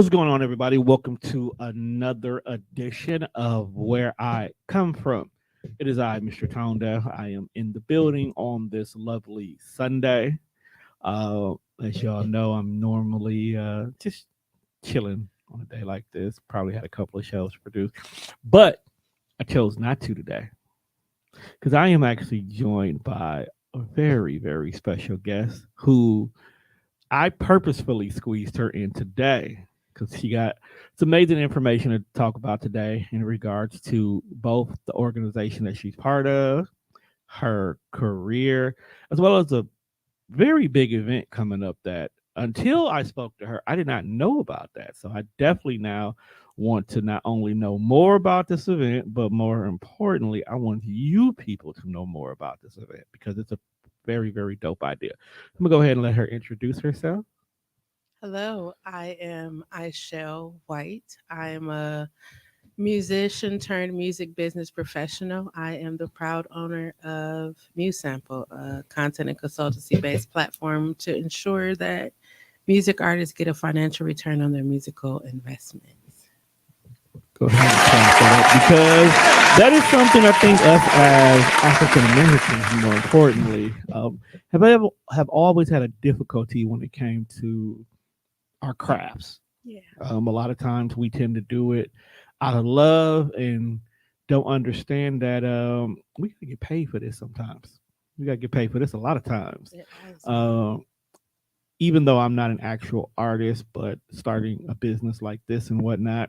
What's going on, everybody? Welcome to another edition of Where I Come From. It is I, Mr. Towndale. I am in the building on this lovely Sunday. As y'all know, I'm normally just chilling on a day like this. Probably had a couple of shows to produce, but I chose not to today because I am actually joined by a very, very special guest who I purposefully squeezed her in today because she got some amazing information to talk about today in regards to both the organization that she's part of, her career, as well as a very big event coming up that until I spoke to her, I did not know about that. So I definitely now want to not only know more about this event, but more importantly, I want you people to know more about this event because it's a very, very dope idea. I'm gonna go ahead and let her introduce herself. Hello, I am Aichelle White. I am a musician turned music business professional. I am the proud owner of MuSample, a content and consultancy based platform to ensure that music artists get a financial return on their musical investments. Go ahead and clap that up because that is something I think us as African Americans, more importantly, have always had a difficulty when it came to our crafts. Yeah. A lot of times we tend to do it out of love and don't understand that we gotta get paid for this sometimes. We gotta get paid for this a lot of times. It has Um, Even though I'm not an actual artist, but starting a business like this and whatnot,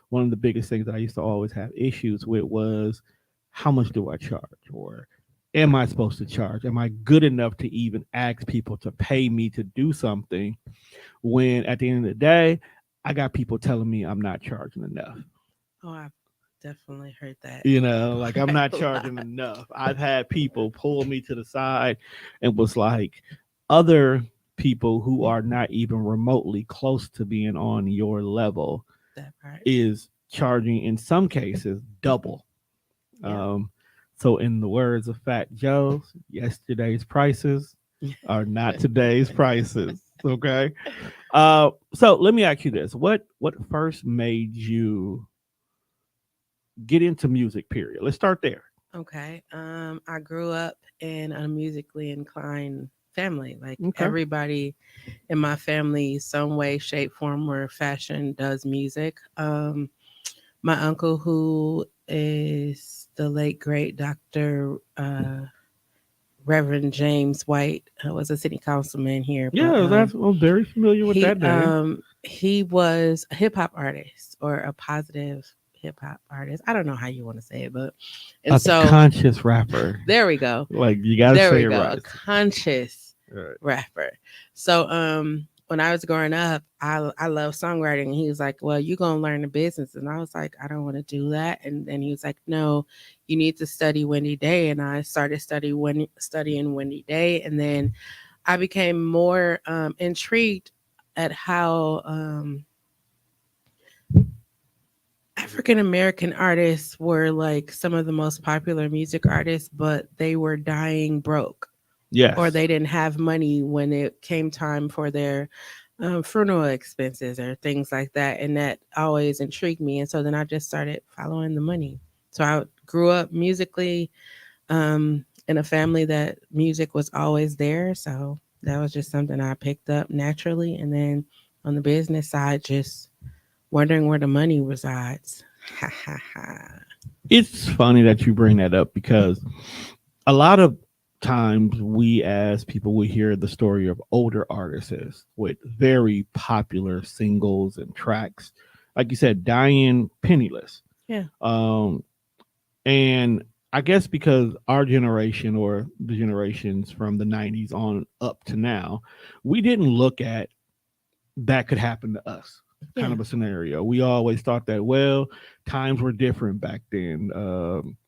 one of the biggest things that I used to always have issues with was how much do I charge? Or am I supposed to charge? Am I good enough to even ask people to pay me to do something when at the end of the day, I got people telling me I'm not charging enough? Oh, I've definitely heard that Like I'm quite not a charging lot. enough. I've had people pull me to the side and was like, other people who are not even remotely close to being on your level That part. is charging in some cases double. Yep. Um, so in the words of Fat Joe, yesterday's prices are not today's prices. Okay. So let me ask you this: what first made you get into music? Period. Let's start there. Okay. I grew up in a musically inclined family. Like Okay. everybody in my family, some way, shape, form, or fashion does music. My uncle, who is the late great Dr. Reverend James White, was a city councilman here, but Yeah, that's I'm very familiar with he that name. he was a hip hop artist or a positive hip hop artist. I don't know how you want to say it, but and A so conscious rapper. there we go. Like you got to There say we it go. A right. conscious Right. rapper. So when I was growing up, I love songwriting. And he was like, well, you're gonna learn the business. And I was like, I don't want to do that. And then he was like, no, you need to study Wendy Day. And I started studying Wendy Day. And then I became more intrigued at how African American artists were like some of the most popular music artists, but they were dying broke or Yes. they didn't have money when it came time for their funeral expenses or things like that. And that always intrigued me. And so then I just started following the money. So I grew up musically in a family that music was always there. So that was just something I picked up naturally. And then on the business side, just wondering where the money resides. Ha ha ha. It's funny that you bring that up because a lot of times we as people we hear the story of older artists with very popular singles and tracks, like you said, dying penniless. Yeah. Um, and I guess because our generation or the generations from the 90s on up to now, we didn't look at that could happen to us kind Yeah. of a scenario. We always thought that, well, times were different back then.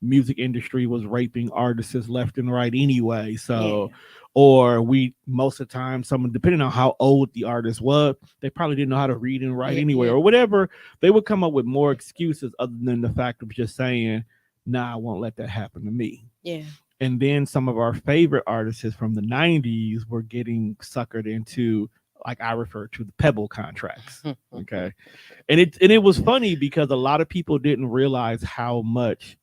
Music industry was raping artists left and right anyway. So, Yeah. or we, most of the time, someone, depending on how old the artist was, they probably didn't know how to read and write Yeah. anyway, Yeah. or whatever. They would come up with more excuses other than the fact of just saying, nah, I won't let that happen to me. Yeah. And then some of our favorite artists from the 90s were getting suckered into, like I refer to the Pebble contracts. Okay. And it was funny because a lot of people didn't realize how much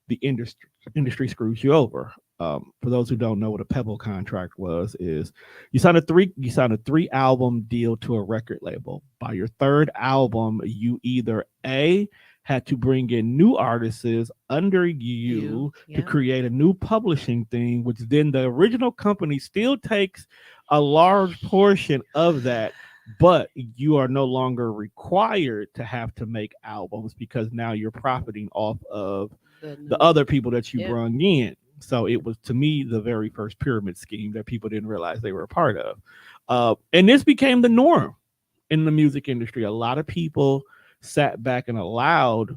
the industry screws you over. For those who don't know what a Pebble contract was, is you sign a 3 album deal to a record label. By your 3rd album, you either A, had to bring in new artists under you to create a new publishing thing, which then the original company still takes a large portion of that, but you are no longer required to have to make albums because now you're profiting off of the other people that you brought in. So it was, to me, the very first pyramid scheme that people didn't realize they were a part of. And this became the norm in the music industry. A lot of people sat back and allowed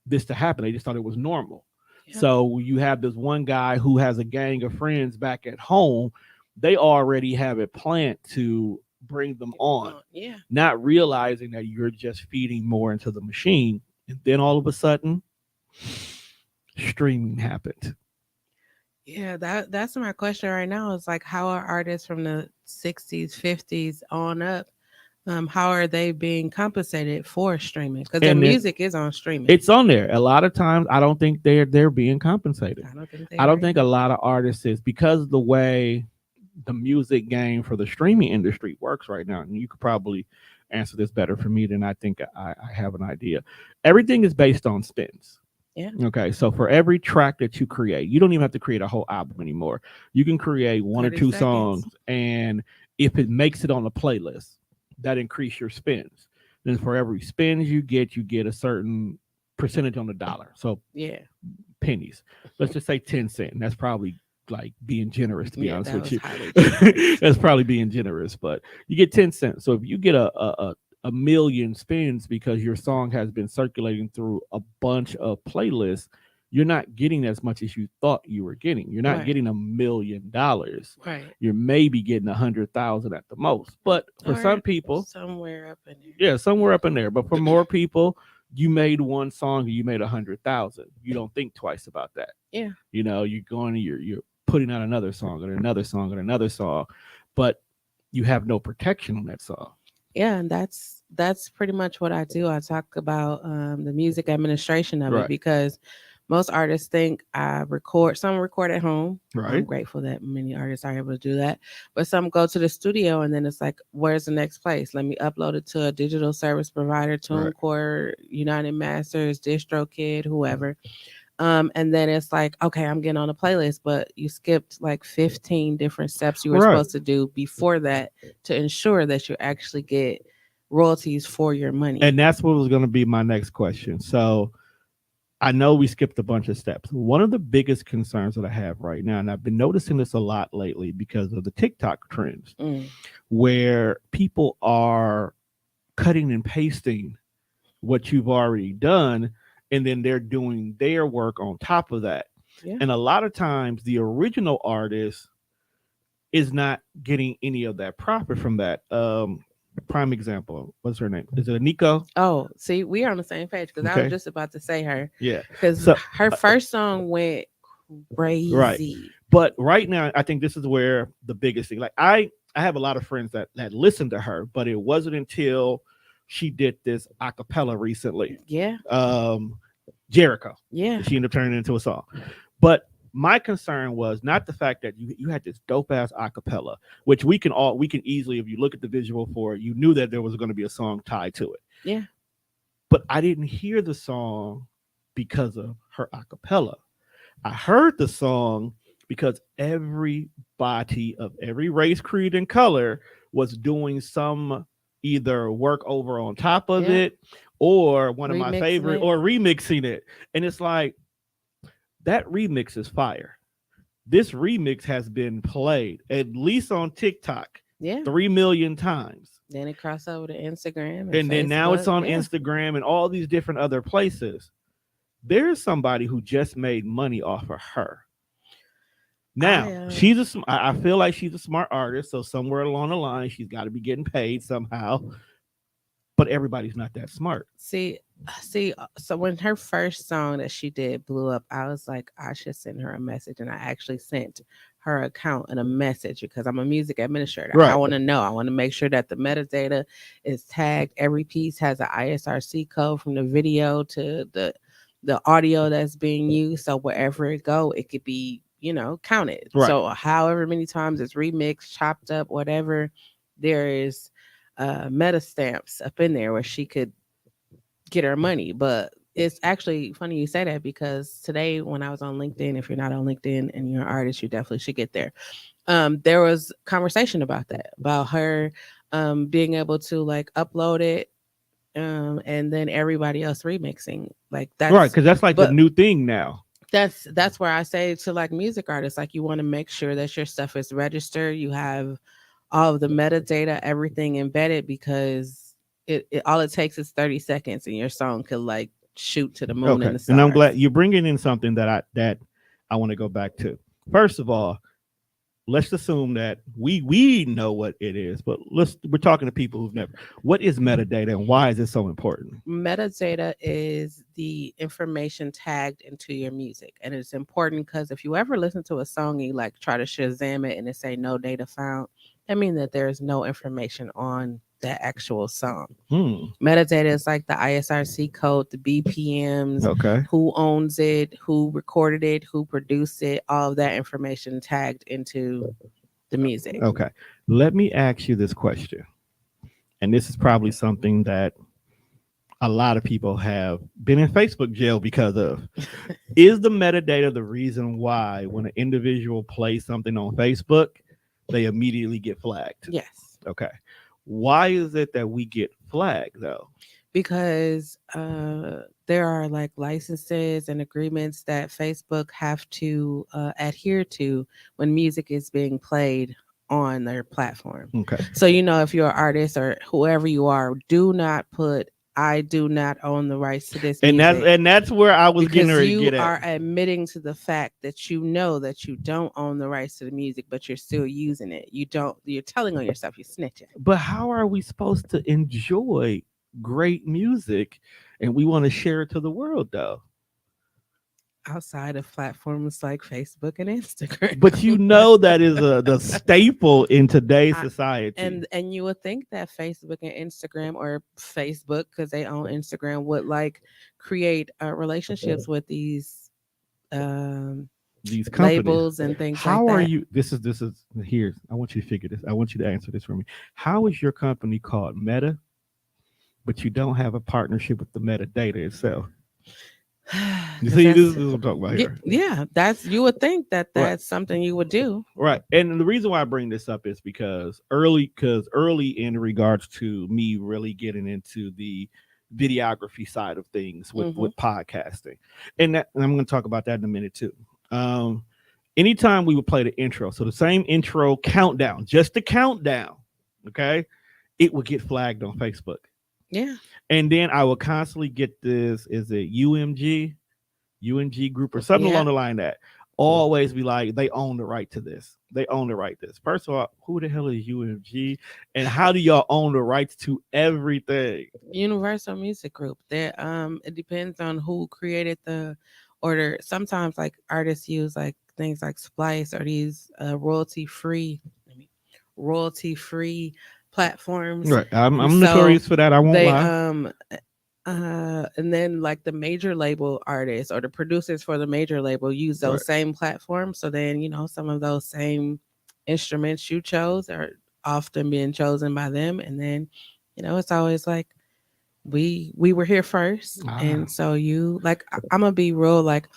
this to happen. They just thought it was normal. Yeah. So you have this one guy who has a gang of friends back at home. They already have it planned to bring them on, not realizing that you're just feeding more into the machine. And then all of a sudden, streaming happened. Yeah, that's my question right now. Is like, how are artists from the 60s, 50s on up? How are they being compensated for streaming? Because their music is on streaming. It's on there. A lot of times, I don't think they're being compensated. I don't think a lot of artists is, because the way the music game for the streaming industry works right now, and you could probably answer this better for me than I think I have an idea. Everything is based on spins. Yeah. Okay. So for every track that you create, you don't even have to create a whole album anymore. You can create 1 or 2 songs, and if it makes it on a playlist, that increase your spins. Then for every spins you get a certain percentage on the dollar. So pennies. Let's just say 10 cents. That's probably like being generous, to be honest with you. That's probably being generous, but you get 10 cents. So if you get a million spins because your song has been circulating through a bunch of playlists, you're not getting as much as you thought you were getting. You're not getting $1 million. Right. You're maybe getting 100,000 at the most. But for some people, somewhere up in there. Yeah, somewhere up in there. But for more people, you made one song and you made 100,000. You don't think twice about that. Yeah. You know, you're putting out another song and another song and another song, but you have no protection on that song. Yeah, and that's pretty much what I do. I talk about the music administration of it, because most artists think some record at home. Right. I'm grateful that many artists are able to do that. But some go to the studio and then it's like, where's the next place? Let me upload it to a digital service provider, TuneCore, United Masters, DistroKid, whoever. And then it's like, okay, I'm getting on a playlist, but you skipped like 15 different steps you were supposed to do before that to ensure that you actually get royalties for your money. And that's what was going to be my next question. So I know we skipped a bunch of steps. One of the biggest concerns that I have right now, and I've been noticing this a lot lately because of the TikTok trends, where people are cutting and pasting what you've already done, and then they're doing their work on top of that. Yeah. And a lot of times the original artist is not getting any of that profit from that. Prime example, what's her name? Is it Nico? Oh, see, we are on the same page, because I was just about to say her. Yeah, because her first song went crazy. Right, but right now I think this is where the biggest thing. Like I have a lot of friends that listened to her, but it wasn't until she did this a cappella recently. Yeah. Jericho. Yeah. She ended up turning it into a song, but my concern was not the fact that you had this dope ass acapella, which we can easily, if you look at the visual for it, you knew that there was going to be a song tied to it. Yeah. But I didn't hear the song because of her acapella. I heard the song because everybody of every race, creed, and color was doing some either work over on top of it, or one of my favorite, or remixing it. And it's like, that remix is fire. This remix has been played at least on TikTok 3 million times. Then it crossed over to Instagram. And then now it's on Instagram and all these different other places. There's somebody who just made money off of her. Now, I feel like she's a smart artist. So somewhere along the line, she's got to be getting paid somehow. But everybody's not that smart. See, See, so when her first song that she did blew up, I was like, I should send her a message. And I actually sent her account and a message because I'm a music administrator. I Right. want to know. I want to make sure that the metadata is tagged. Every piece has an ISRC code from the video to the audio that's being used. So wherever it go, it could be, counted. Right. So however many times it's remixed, chopped up, whatever, there is meta stamps up in there where she could get her money. But it's actually funny you say that because today when I was on LinkedIn, if you're not on LinkedIn and you're an artist, you definitely should get there. There was conversation about that, about her being able to like upload it and then everybody else remixing. Like Right. that's Because that's like the but new thing now. that's where I say to like music artists, like you want to make sure that your stuff is registered, you have all of the metadata, everything embedded because it all it takes is 30 seconds and your song could like shoot to the moon and Okay. the And I'm stars. glad you're bringing in something that I want to go back to. First of all, let's assume that we know what it is, but we're talking to people who've never. What is metadata and why is it so important? Metadata is the information tagged into your music, and it's important because if you ever listen to a song and you like try to Shazam it and it say no data found, that means that there's no information on that actual song. Metadata is like the ISRC code, the BPMs, Okay. who owns it, who recorded it, who produced it, all of that information tagged into the music. Okay. Let me ask you this question. And this is probably something that a lot of people have been in Facebook jail because of. Is the metadata the reason why when an individual plays something on Facebook, they immediately get flagged? Yes. Okay. Why is it that we get flagged though? Because there are like licenses and agreements that Facebook have to adhere to when music is being played on their platform. Okay. So, if you're an artist or whoever you are, do not put I do not own the rights to this And music. that's where I was getting Because ready to you get at. are admitting to the fact that you know that you don't own the rights to the music, but you're still using it. You're telling on yourself, you're snitching. But how are we supposed to enjoy great music and we want to share it to the world though? Outside of platforms like Facebook and Instagram. But that is the staple in today's I- society. and you would think that Facebook and Instagram, or Facebook because they own Instagram, would like create relationships with these companies, labels and things how like are that. you? This is here. I want you to figure this. I want you to answer this for me. How is your company called Meta, but you don't have a partnership with the metadata itself? You 'Cause see, this that's is what I'm talking about here. yeah, that's you would think that Right. that's something you would do. Right. And the reason why I bring this up is because early in regards to me really getting into the videography side of things with podcasting. And I'm going to talk about that in a minute too. Anytime we would play the intro, so the same intro countdown, just the countdown, okay, it would get flagged on Facebook. Yeah. And then I would constantly get this, is it UMG group or something along the line that always be like, they own the right to this. They own the right to this. First of all, who the hell is UMG? And how do y'all own the rights to everything? Universal Music Group. There, it depends on who created the order. Sometimes like artists use like things like Splice or these royalty free platforms. Right. I'm So notorious for that. I won't they lie. and then like the major label artists or the producers for the major label use those Right. same platforms. So then, some of those same instruments you chose are often being chosen by them. And then, it's always like we were here first. And so you like I'm gonna be real, like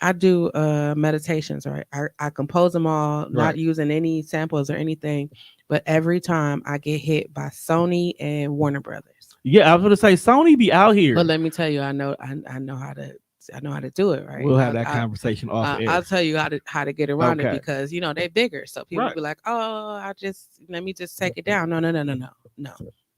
I do meditations, right? I compose them all, not Right. using any samples or anything. But every time I get hit by Sony and Warner Brothers. Yeah, I was gonna say Sony be out here. But let me tell you, I know how to do it, right? We'll have that conversation off air. I'll tell you how to get around it Okay. because they're bigger. So people Right. be like, "Oh, let me just take it down." No.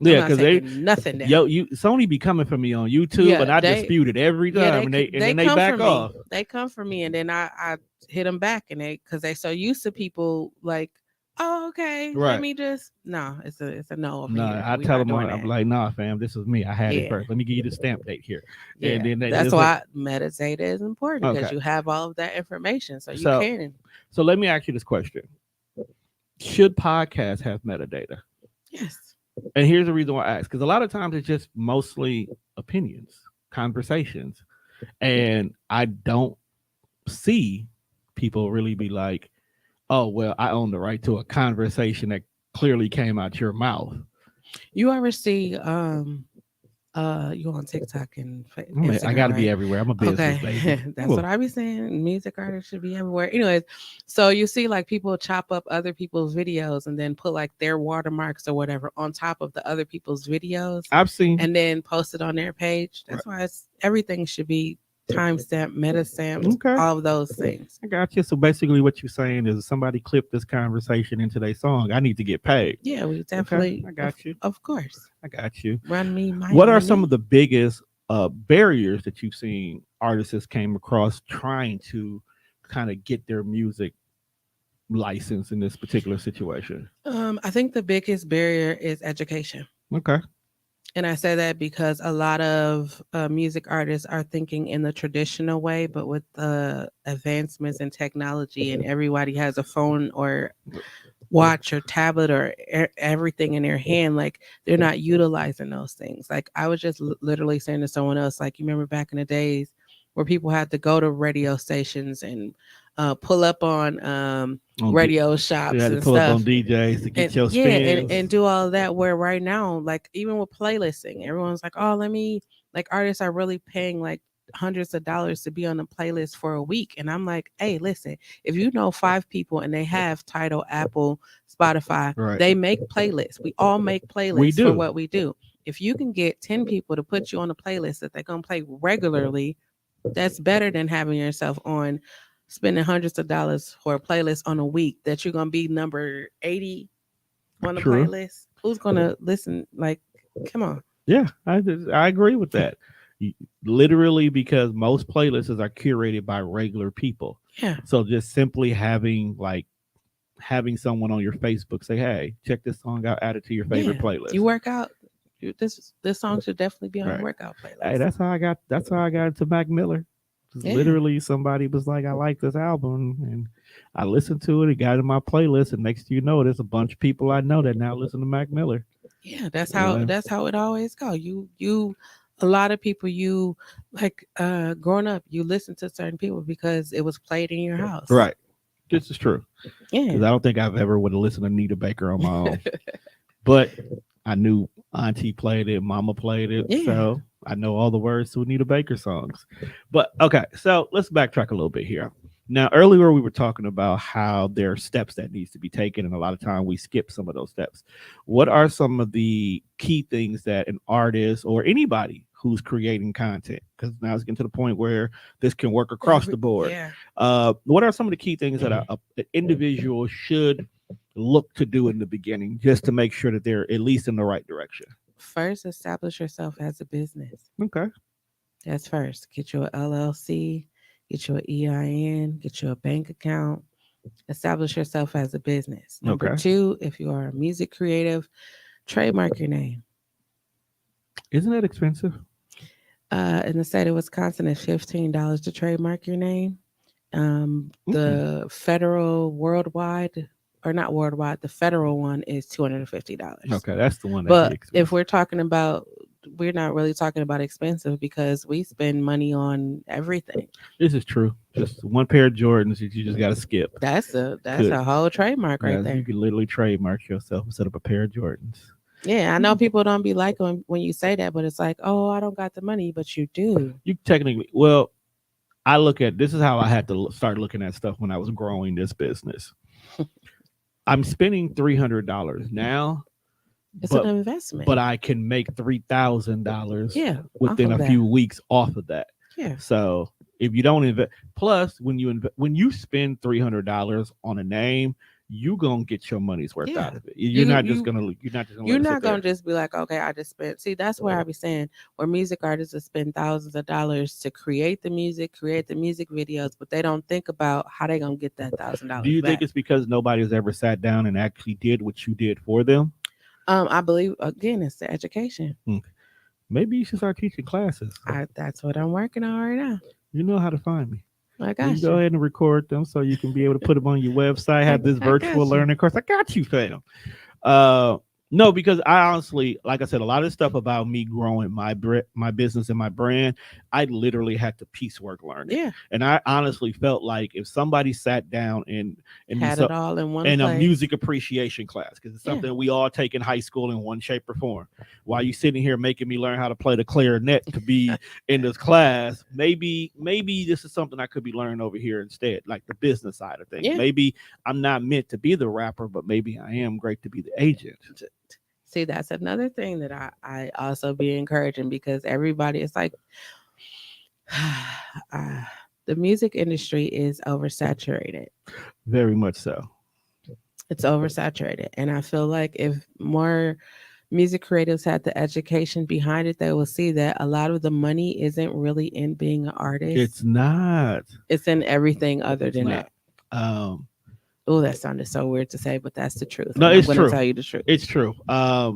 Yeah, I'm not because they taking nothing down. Sony be coming for me on YouTube, Yeah, and I they- dispute it every time, Yeah, and then they come back for me. off. They come for me, and then I hit them back, and because they so used to people like Oh, okay. Let Right. me just no. It's a no over No, here. I We're tell not them, doing I'm that. like, nah, fam, this is me. I had it Yeah, first. Let me give you the stamp date here. And yeah. then they That's just like, why metadata is important because okay. you have all of that information, so you So, can. so let me ask you this question: should podcasts have metadata? Yes. And here's the reason why I ask: because a lot of times it's just mostly opinions, conversations, and I don't see people really be like, "Oh, well, I own the right to a conversation that clearly came out your mouth." You ever see you on TikTok and I Instagram, got to be right? everywhere. I'm a business baby. Okay. That's what I be saying. Music artists should be everywhere. Anyways, so you see like people chop up other people's videos and then put like their watermarks or whatever on top of the other people's videos I've seen. and then post it on their page. Right. That's why everything should be timestamp, meta stamped, Okay. all of those things. I got you. So basically, what you're saying is, if somebody clipped this conversation into their song, I need to get paid. Yeah, we Okay, definitely I got you. of course. I got you. Run me my What are some money. of the biggest barriers that you've seen artists came across trying to kind of get their music license in this particular situation? I think the biggest barrier is education. Okay. And I say that because a lot of music artists are thinking in the traditional way, but with the advancements in technology and everybody has a phone or watch or tablet or everything in their hand, like they're not utilizing those things. Like I was just literally saying to someone else, like you remember back in the days where people had to go to radio stations and pull up on radio You shops had to and pull up stuff on DJs to and get your yeah and, spins. and do all of that, where right now like even with playlisting everyone's like, oh, let me, like artists are really paying like hundreds of dollars to be on a playlist for a week, and I'm like, hey, listen, if you know 5 people and they have Tidal, Apple, Spotify, Right. they make playlists. We all make We playlists for do. what we do. If you can get 10 people to put you on a playlist that they're going to play regularly, that's better than having yourself on spending hundreds of dollars for a playlist on a week that you're going to be number 80 on the True. playlist. Who's going to listen? Like, come on. Yeah, I agree with that. Literally, because most playlists are curated by regular people. Yeah. So just simply having someone on your Facebook say, "Hey, check this song out, add it to your favorite Yeah. playlist." You work out. This song should definitely be on a Right. workout Hey, playlist. that's how I got into Mac Miller. Just Yeah. literally, somebody was like, "I like this album," and I listened to it. It got in my playlist, and next thing you know, there's a bunch of people I know that now listen to Mac Miller. Yeah, that's You how know? it always go. You a lot of people, you like growing up, you listen to certain people because it was played in your house. Right. This is true. Yeah. Because I don't think I've ever would have listened to Nita Baker on my own. But I knew Auntie played it, Mama played it, Yeah. so I know all the words to Anita Baker songs. But okay, so let's backtrack a little bit here. Now, earlier we were talking about how there are steps that needs to be taken, and a lot of time we skip some of those steps. What are some of the key things that an artist or anybody who's creating content, because now it's getting to the point where this can work across the board. Yeah. What are some of the key things that an individual should look to do in the beginning, just to make sure that they're at least in the right direction? First, establish yourself as a business. Okay. That's first. Get you an LLC, get you an EIN, get you a bank account. Establish yourself as a business. Number Okay. 2, if you are a music creative, trademark your name. Isn't that expensive? In the state of Wisconsin, it's $15 to trademark your name. The federal worldwide, or not worldwide, the federal one is $250. Okay, that's the one. But if we're talking about, we're not really talking about expensive because we spend money on everything. This is true. Just one pair of Jordans that you just got to skip. That's a whole trademark right there. You can literally trademark yourself and set up a pair of Jordans. Yeah, I know people don't be like when you say that, but it's like, oh, I don't got the money, but you do. You technically, well, I look at, this is how I had to start looking at stuff when I was growing this business. I'm spending $300 now. It's an investment. But I can make $3,000 within a few weeks off of that. Yeah. So if you don't invest, plus when you spend $300 on a name, you gonna get your money's worth Yeah. out of it. You're You not just you gonna you're not just gonna you're let it not sit gonna there. just be like, okay, I just spent. See, that's where I be saying where music artists will spend thousands of dollars to create the music videos, but they don't think about how they gonna get that thousand Do dollars you think back. it's because nobody's ever sat down and actually did what you did for them? I believe again, it's the education. Hmm. Maybe you should start teaching classes. That's what I'm working on right now. You know how to find me. I You got go you. ahead and record them so you can be able to put them on your website. Have this I virtual got you. learning course. I got you, fam. Uh, no, because I honestly, like I said, a lot of stuff about me growing my business and my brand, I literally had to piecework learn it, Yeah, and I honestly felt like if somebody sat down and had it all in one in a place. music appreciation class, because it's Yeah, something we all take in high school in one shape or form. While you sitting here making me learn how to play the clarinet to be in this class, maybe this is something I could be learning over here instead, like the business side of things. yeah. Maybe I'm not meant to be the rapper, but maybe I am great to be the agent. See, that's another thing that I also be encouraging because everybody is like, uh, the music industry is oversaturated. Very much so. It's oversaturated. And I feel like if more music creatives had the education behind it, they will see that a lot of the money isn't really in being an artist. It's not. It's in everything other It's than not. that. Um, Oh, that sounded so weird to say, but that's the truth. no, And I'm it's going to true. tell you the truth. It's true. I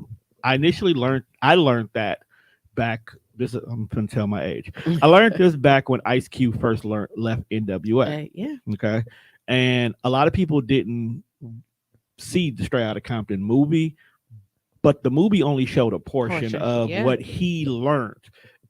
learned that back. I'm gonna tell my age. I learned this back when Ice Cube first left NWA. Yeah. Okay, and a lot of people didn't see the Straight Outta Compton movie, but the movie only showed a portion of Yeah. what he learned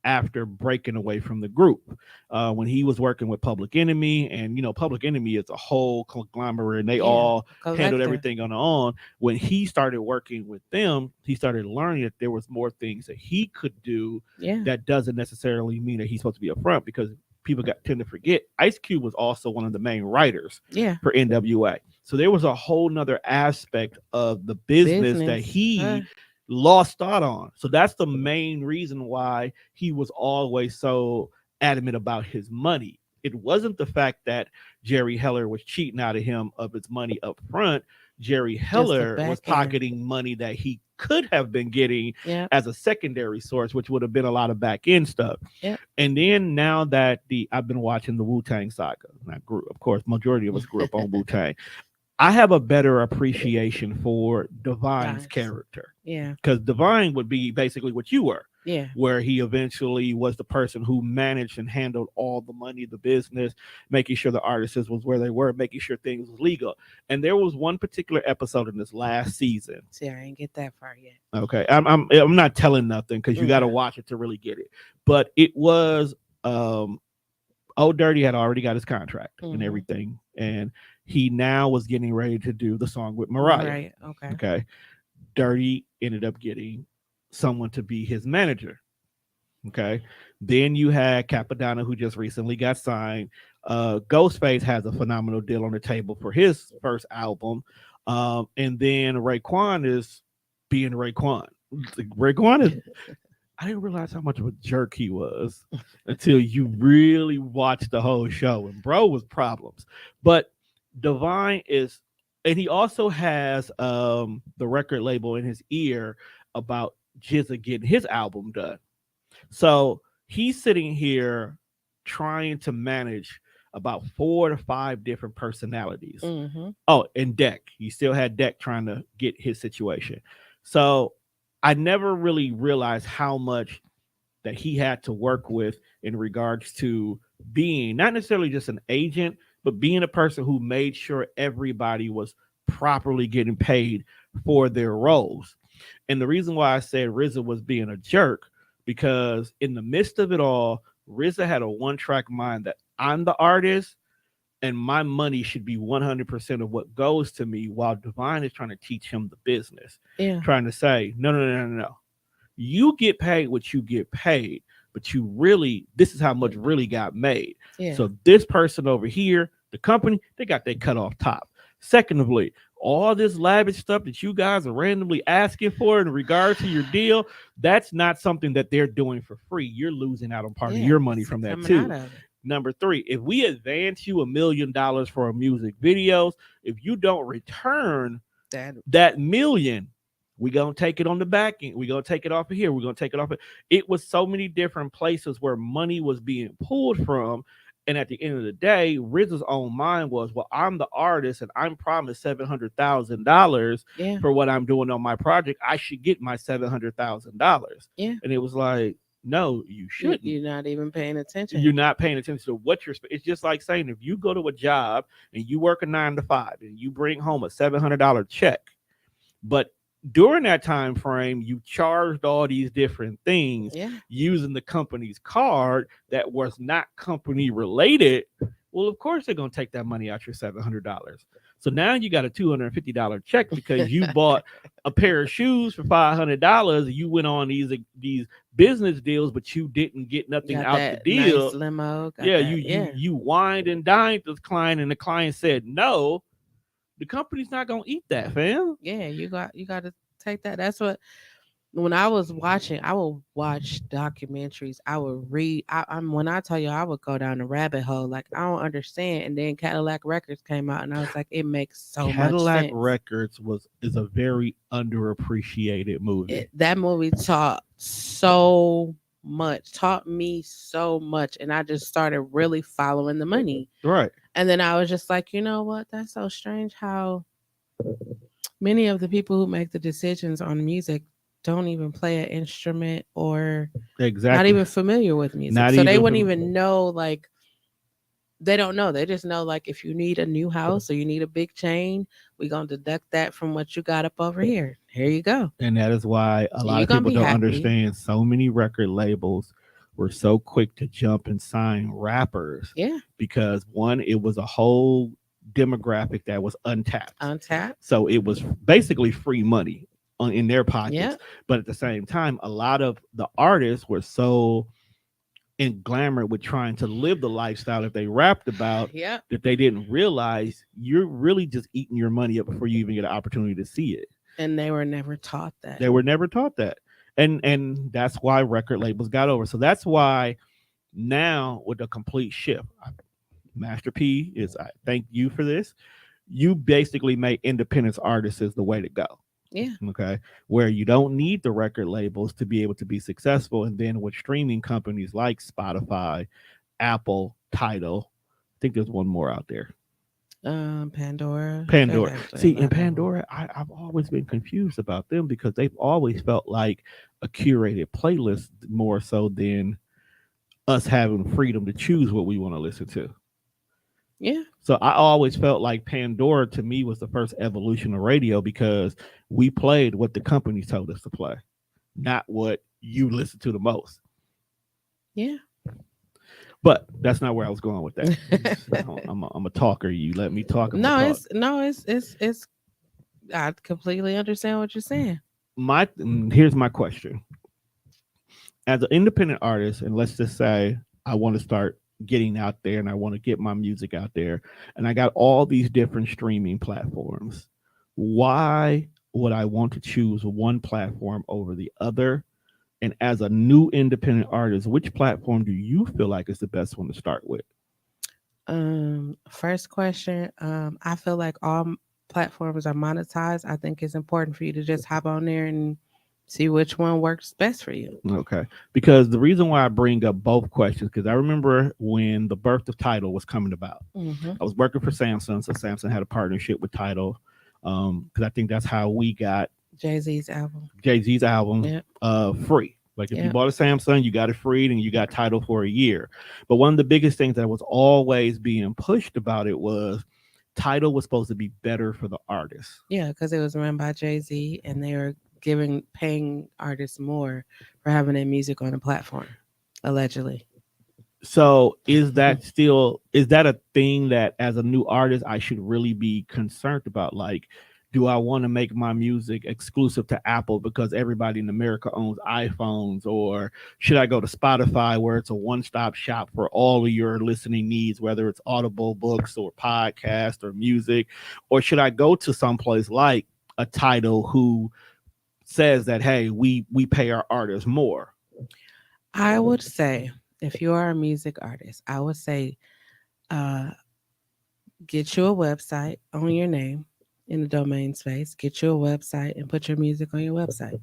after breaking away from the group. When he was working with Public Enemy, and Public Enemy is a whole conglomerate, and they Yeah. all handled Collective. everything on their own. When he started working with them, he started learning that there was more things that he could do. Yeah. That doesn't necessarily mean that he's supposed to be up front, because people tend to forget Ice Cube was also one of the main writers Yeah. for NWA. So there was a whole nother aspect of the business that Business. he lost out on. So that's the main reason why he was always so adamant about his money. It wasn't the fact that Jerry Heller was cheating out of him of his money up front. Jerry Heller was back end. pocketing money that he could have been getting Yeah. as a secondary source, which would have been a lot of back end stuff. Yep. And then now that I've been watching the Wu-Tang saga, and I grew, of course, majority of us grew up on Wu-Tang. I have a better appreciation for Divine's Nice. character, Yeah. because Divine would be basically what you were, Yeah. where he eventually was the person who managed and handled all the money, the business, making sure the artists was where they were, making sure things was legal. And there was one particular episode in this last season. See, I ain't get that far yet. Okay, I'm not telling nothing because you got to Okay. watch it to really get it. But it was Old Dirty had already got his contract and everything, and he now was getting ready to do the song with Mariah. Right. Okay. Okay. Dirty ended up getting someone to be his manager. Okay. Then you had Capadonna, who just recently got signed. Ghostface has a phenomenal deal on the table for his first album. And then Raekwon is being Raekwon. Raekwon is, I didn't realize how much of a jerk he was until you really watched the whole show. And bro was problems. But Divine is, and he also has the record label in his ear about Jizza getting his album done. So he's sitting here trying to manage about 4 to 5 different personalities. Oh, and Deck. He still had Deck trying to get his situation. So I never really realized how much that he had to work with in regards to being not necessarily just an agent, but being a person who made sure everybody was properly getting paid for their roles. And the reason why I said RZA was being a jerk, because in the midst of it all, RZA had a one-track mind that I'm the artist and my money should be 100% of what goes to me, while Divine is trying to teach him the business. Yeah. Trying to say, no. You get paid what you get paid, but you really, this is how much really got made. Yeah. So this person over here, the company, they got their cut off top. Secondly, all this lavish stuff that you guys are randomly asking for in regards to your deal, that's not something that they're doing for free. You're losing out on part of your money from that too. Number three, if we advance you $1 million for a music videos, if you don't return that million, we're gonna take it on the back end. We're gonna take it off of here. We're gonna take it off of it. Was so many different places where money was being pulled from. And at the end of the day, RZA's own mind was, well, I'm the artist and I'm promised $700,000 for what I'm doing on my project. I should get my $700,000. Yeah. And it was like, no, you shouldn't. You're not even paying attention. You're not paying attention to what you're. It's just like saying, if you go to a job and you work a 9 to 5 and you bring home a $700 check, but during that time frame, you charged all these different things using the company's card that was not company related. Well, of course they're gonna take that money out your $700. So now you got a $250 check because you bought a pair of shoes for $500. You went on these business deals, but you didn't get nothing out the deal. Nice limo. You wined and dined this client, and the client said no. The company's not gonna eat that, fam. Yeah, you got to take that. That's what. When I was watching, I would watch documentaries. I would read. When I tell you, I would go down the rabbit hole. Like, I don't understand. And then Cadillac Records came out, and I was like, it makes so much sense. Cadillac Records is a very underappreciated movie. That movie taught me so much, and I just started really following the money. Right. And then I was just like, you know what? That's so strange how many of the people who make the decisions on music don't even play an instrument or not even familiar with music. So they wouldn't even know, like, they don't know. They just know, like, if you need a new house or you need a big chain, we're going to deduct that from what you got up over here. Here you go. And that is why a lot of people don't understand so many record labels were so quick to jump and sign rappers. Yeah. Because one, it was a whole demographic that was untapped. So it was basically free money in their pockets. Yeah. But at the same time, a lot of the artists were so englamored with trying to live the lifestyle that they rapped about that they didn't realize you're really just eating your money up before you even get an opportunity to see it. And they were never taught that. And that's why record labels got over. So that's why now with a complete shift, Master P I thank you for this. You basically make independent artists is the way to go. Yeah. Okay. Where you don't need the record labels to be able to be successful. And then with streaming companies like Spotify, Apple, Tidal, I think there's one more out there. Pandora. See, in Pandora, I've always been confused about them because they've always felt like a curated playlist more so than us having freedom to choose what we want to listen to. Yeah. So I always felt like Pandora to me was the first evolution of radio because we played what the company told us to play, not what you listen to the most. Yeah. But that's not where I was going with that. I'm a talker. You let me talk. It's. I completely understand what you're saying. Here's my question. As an independent artist, and let's just say I want to start getting out there and I want to get my music out there, and I got all these different streaming platforms. Why would I want to choose one platform over the other? And as a new independent artist, which platform do you feel like is the best one to start with? First question. I feel like all platforms are monetized. I think it's important for you to just hop on there and see which one works best for you. Okay. Because the reason why I bring up both questions, because I remember when the birth of Tidal was coming about. Mm-hmm. I was working for Samsung, so Samsung had a partnership with Tidal. Because I think that's how we got Jay-Z's album free. Like if you bought a Samsung, you got it free and you got Tidal for a year. But one of the biggest things that was always being pushed about it was Tidal was supposed to be better for the artists. Yeah, because it was run by Jay-Z and they were paying artists more for having their music on a platform, allegedly. So is that a thing that as a new artist I should really be concerned about? Like, do I want to make my music exclusive to Apple because everybody in America owns iPhones? Or should I go to Spotify where it's a one-stop shop for all of your listening needs, whether it's Audible books or podcast or music? Or should I go to someplace like a Tidal who says that, hey, we pay our artists more? I would say if you are a music artist, I would say uh, get you a website on your name in the domain space. Get you a website and put your music on your website.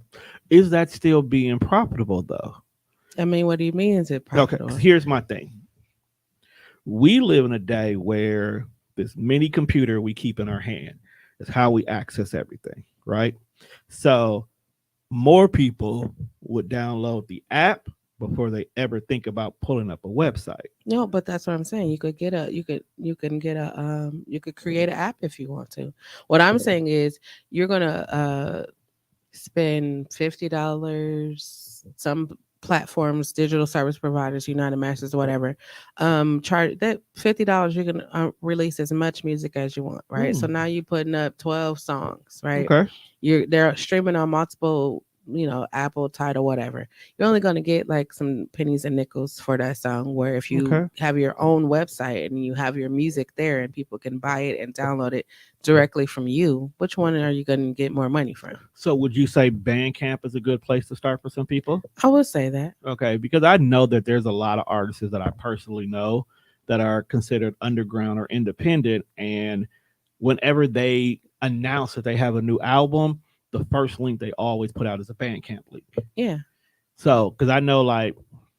Is that still being profitable though? I mean, what do you mean? Is it Okay, profitable? here's my thing. We live in a day where this mini computer we keep in our hand is how we access everything, right? So more people would download the app before they ever think about pulling up a website. No, but that's what I'm saying. You could get a you can get a you could create an app if you want to. What I'm saying is you're gonna spend $50. Some platforms, digital service providers, United Masters, whatever, charge that $50. You can release as much music as you want, right? So Hmm. now you're putting up 12 songs, right? Okay. They're streaming on multiple, Apple, Tidal, whatever. You're only going to get like some pennies and nickels for that song. Where if you Okay. have your own website and you have your music there and people can buy it and download it directly from you, which one are you going to get more money from? So would you say Bandcamp is a good place to start for some people? I would say that. Okay, because I know that there's a lot of artists that I personally know that are considered underground or independent, and whenever they announce that they have a new album, the first link they always put out is a Bandcamp link. Yeah. So, because I know like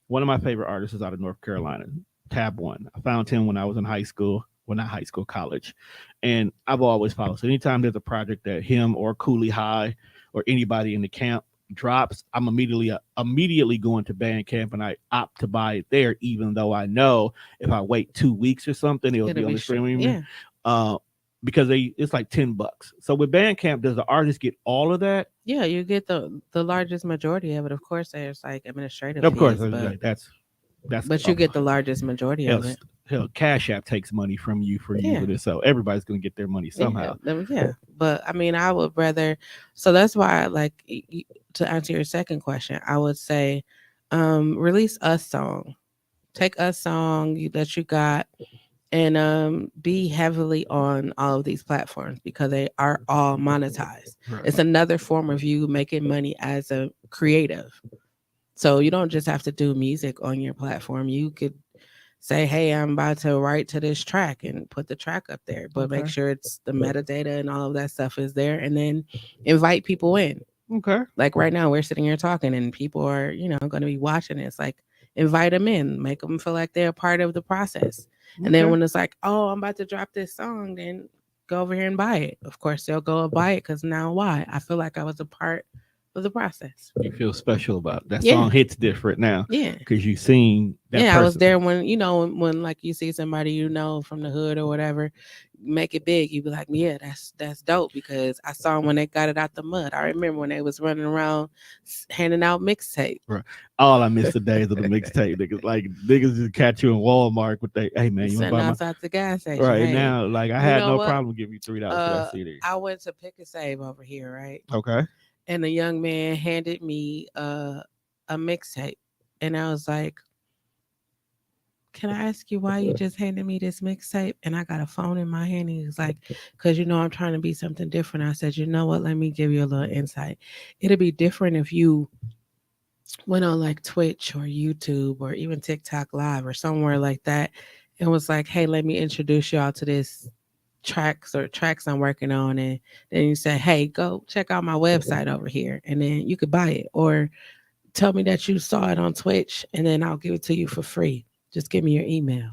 one of my favorite artists is out of North Carolina, Tab One. I found him when I was in high school, well, not high school, college, and I've always followed. So, anytime there's a project that him or Cooley High or anybody in the camp drops, I'm immediately going to Bandcamp and I opt to buy it there, even though I know if I wait 2 weeks or something, it'll be on the streaming. Yeah. Uh, because it's like $10. So with Bandcamp, does the artist get all of that? Yeah, you get the largest majority of it. Of course, there's like administrative Of course, fees, but that's you get the largest majority hell, of it. hell, Cash App takes money from you for Yeah. using it, so everybody's gonna get their money somehow. Yeah. But I mean, I would rather. So that's why, like, to answer your second question, I would say, release a song. Take a song that you got, and be heavily on all of these platforms because they are all monetized. Right. It's another form of you making money as a creative. So you don't just have to do music on your platform. You could say, hey, I'm about to write to this track and put the track up there, but make Okay. sure it's the metadata and all of that stuff is there, and then invite people in. Okay. Like right now, we're sitting here talking, and people are, going to be watching. It's like invite them in, make them feel like they're a part of the process. And then Okay. when it's like, oh, I'm about to drop this song, then go over here and buy it. Of course, they'll go and buy it because now why? I feel like I was a part of the process. You feel special about it. That Yeah. song hits different now Yeah. because you've seen that Yeah, person. I was there when when like you see somebody from the hood or whatever, make it big. You be like, yeah, that's dope because I saw them when they got it out the mud. I remember when they was running around handing out mixtape. Right. All I miss the days of the mixtape. Niggas just catch you in Walmart with they, hey man, you want to Sitting buy my outside the gas station. right Hey, now? Like I you had know no what? problem giving you $3 for that CD. I went to Pick a Save over here, right? Okay. And the young man handed me a mixtape, and I was like, can I ask you why you just handed me this mixtape? And I got a phone in my hand. And he was like, because I'm trying to be something different. I said, you know what? Let me give you a little insight. It'll be different if you went on like Twitch or YouTube or even TikTok Live or somewhere like that and was like, hey, let me introduce y'all to this tracks I'm working on. And then you say, hey, go check out my website over here. And then you could buy it. Or tell me that you saw it on Twitch and then I'll give it to you for free. Just give me your email.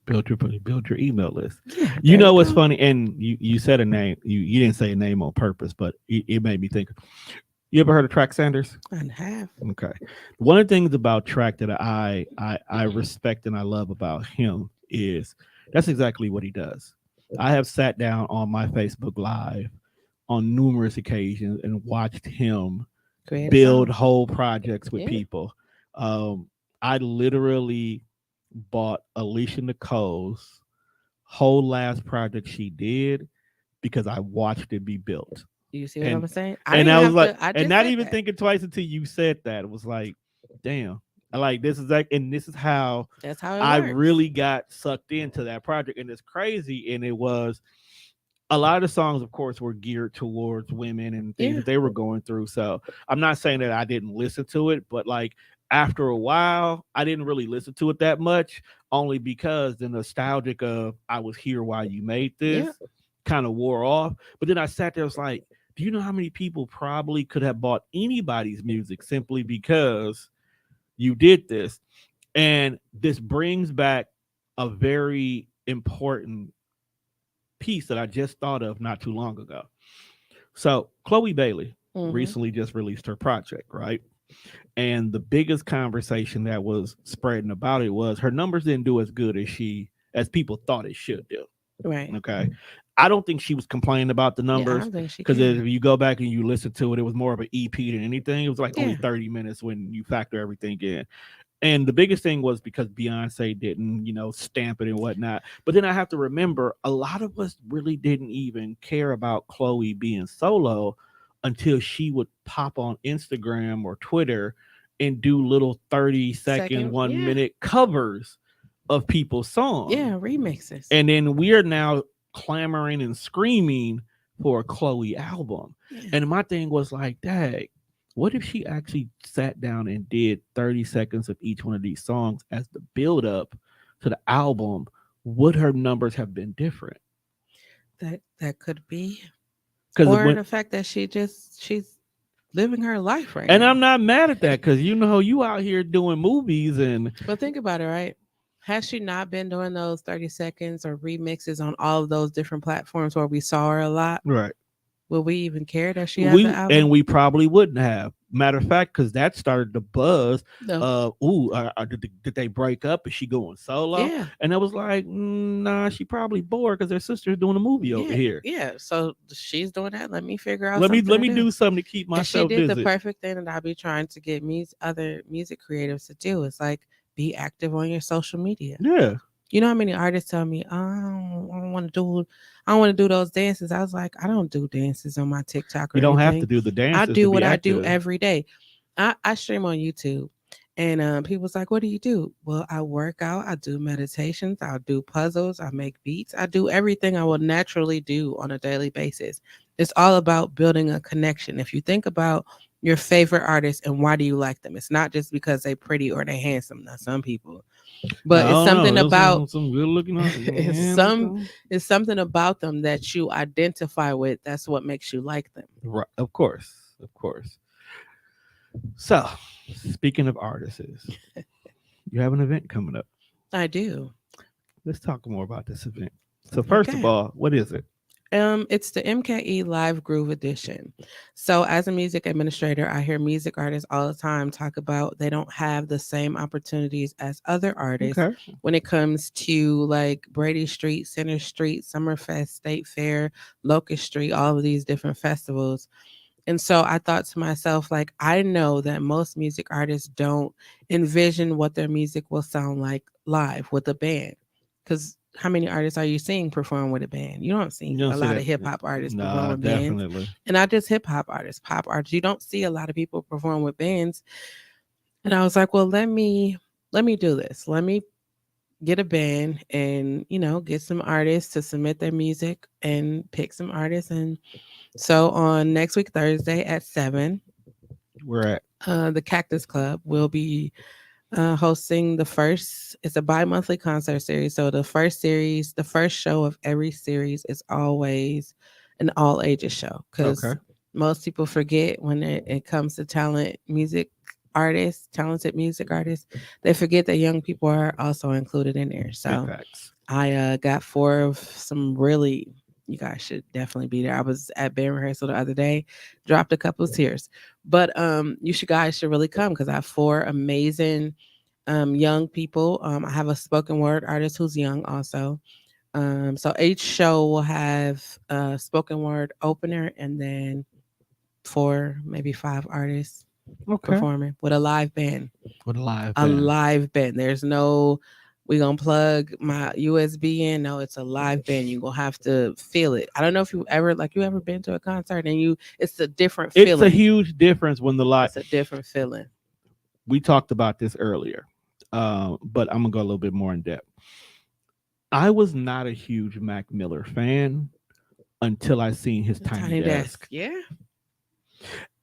Build your email list. Yeah, you know what's funny? And you said a name. You didn't say a name on purpose, but it made me think. You ever heard of Track Sanders? I have. Okay. One of the things about Track that I respect and I love about him is that's exactly what he does. I have sat down on my Facebook Live on numerous occasions and watched him build whole projects with people. I literally bought Alicia Nicole's whole last project she did because I watched it be built. You see what I'm saying? And I was like, and not even thinking twice until you said that. It was like, damn. Like this is how that's how I really got sucked into that project. And it's crazy. And it was a lot of the songs, of course, were geared towards women and things that they were going through. So I'm not saying that I didn't listen to it, but like after a while, I didn't really listen to it that much, only because the nostalgic of I was here while you made this Yeah. kind of wore off. But then I sat there, I was like, do you know how many people probably could have bought anybody's music simply because you did this? And this brings back a very important piece that I just thought of not too long ago. So Chloe Bailey Mm-hmm. recently just released her project, right? And the biggest conversation that was spreading about it was her numbers didn't do as good as people thought it should do. Right. Okay. I don't think she was complaining about the Yeah, I numbers don't think she because can. if you go back and you listen to it, it was more of an EP than anything. It was like only Yeah. 30 minutes when you factor everything in. And the biggest thing was because Beyonce didn't, stamp it and whatnot. But then I have to remember a lot of us really didn't even care about Chloe being solo until she would pop on Instagram or Twitter and do little 30-second, Second, one yeah. minute covers of people's songs. Yeah, remixes. And then we are now clamoring and screaming for a Chloe album. Yeah. And my thing was like, dang, what if she actually sat down and did 30 seconds of each one of these songs as the build up to the album? Would her numbers have been different? That could be. Because Or when the fact that she's living her life right and now. I'm not mad at that because you out here doing movies and But think about it, right? Has she not been doing those 30 seconds or remixes on all of those different platforms where we saw her a lot? right. Will we even care that she has an album? We probably wouldn't have. Matter of fact, because that started the buzz No. of, did they break up? Is she going solo? Yeah. And I was like, nah, she probably bored because her sister's doing a movie over Yeah. here. Yeah. So she's doing that. Let me figure out Let me something to do something to keep And she myself did the busy. perfect thing that I'll be trying to get other music creatives to do. It's like be active on your social media. Yeah, You know how many artists tell me, I don't want to do, I don't want to do those dances. I was like, I don't do dances on my TikTok or you don't have to anything. do the I dances to do be what I do active. every day. I stream on YouTube, and people's like, "What do you do?" Well, I work out. I do meditations. I do puzzles. I make beats. I do everything I would naturally do on a daily basis. It's all about building a connection. If you think about your favorite artist and why do you like them, it's not just because they pretty or they handsome. Now, some people, but I it's don't know. something There's about some good looking. it's it's something about them that you identify with. That's what makes you like them. Right, of course, of course. So, speaking of artists, you have an event coming up. I do. Let's talk more about this event. So, first of Okay. all, what is it? It's the MKE Live Groove Edition. So, as a music administrator, I hear music artists all the time talk about they don't have the same opportunities as other artists Okay. when it comes to like Brady Street, Center Street, Summerfest, State Fair, Locust Street, all of these different festivals. And so I thought to myself, like, I know that most music artists don't envision what their music will sound like live with a band. Because how many artists are you seeing perform with a band? You don't see You don't a see lot of that. hip hop artists perform Nah, with bands. definitely. And not just hip hop artists, pop artists. You don't see a lot of people perform with bands. And I was like, well, let me do this. Let me get a band and, get some artists to submit their music and pick some artists. And so on next week, Thursday at 7, We're at. the Cactus Club will be hosting it's a bi-monthly concert series. So the first show of every series is always an all ages show Okay. because most people forget when it comes to talented music artists, they forget that young people are also included in there. Big So facts. I got 4 of some really, you guys should definitely be there. I was at band rehearsal the other day, dropped a couple of tears. But you guys should really come because I have 4 amazing young people. I have a spoken word artist who's young also. So each show will have a spoken word opener and then 4, maybe 5 artists Okay. performing with a live band. With a live A band. live band. There's no we gonna plug my USB in. No, it's a live band. You gonna have to feel it. I don't know if you ever been to a concert and it's a different It's a feeling. huge difference when the live. It's a different feeling. We talked about this earlier, but I'm gonna go a little bit more in depth. I was not a huge Mac Miller fan until I seen his tiny desk. Yeah.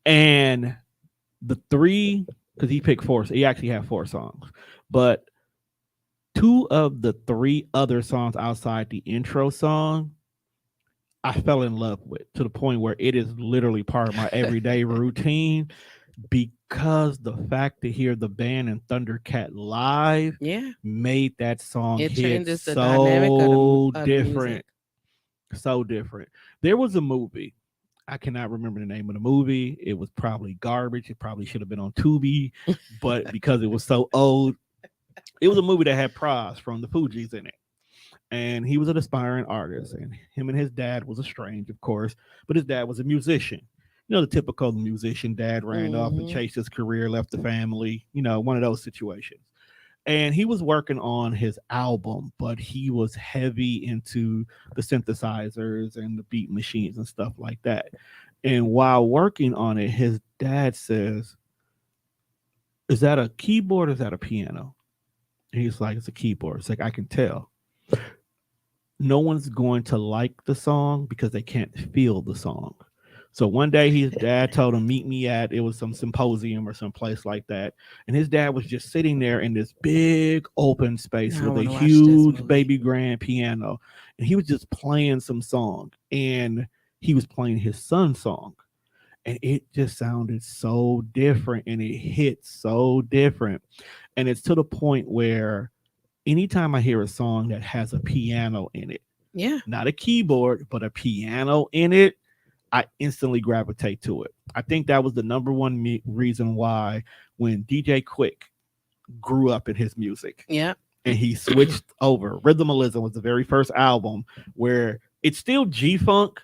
And the 3 because he picked four. He actually had four songs, but two of the three other songs outside the intro song, I fell in love with to the point where it is literally part of my everyday routine because the fact to hear the band and Thundercat live Yeah, made that song it hit changes the dynamic of so of the different. music. So different. There was a movie. I cannot remember the name of the movie. It was probably garbage. It probably should have been on Tubi, but because it was so old, it was a movie that had Pras from the Fugees in it. And he was an aspiring artist, and him and his dad was estranged, of course, but his dad was a musician. You know, the typical musician dad ran off and Hmm. chased his career, left the family, one of those situations. And he was working on his album, but he was heavy into the synthesizers and the beat machines and stuff like that. And while working on it, his dad says, "Is that a keyboard or is that a piano?" And he's like, "It's a keyboard." It's like, I can tell. No one's going to like the song because they can't feel the song. So one day his dad told him, meet me at, it was some symposium or some place like that. And his dad was just sitting there in this big open space Now I with a want to watch this huge movie. baby grand piano. And he was just playing some song. And he was playing his son's song. And it just sounded so different and it hit so different. And it's to the point where anytime I hear a song that has a piano in it, Yeah, not a keyboard, but a piano in it, I instantly gravitate to it. I think that was the number one reason why when DJ Quick grew up in his music yeah. and he switched over, Rhythmalism was the very first album where it's still G Funk,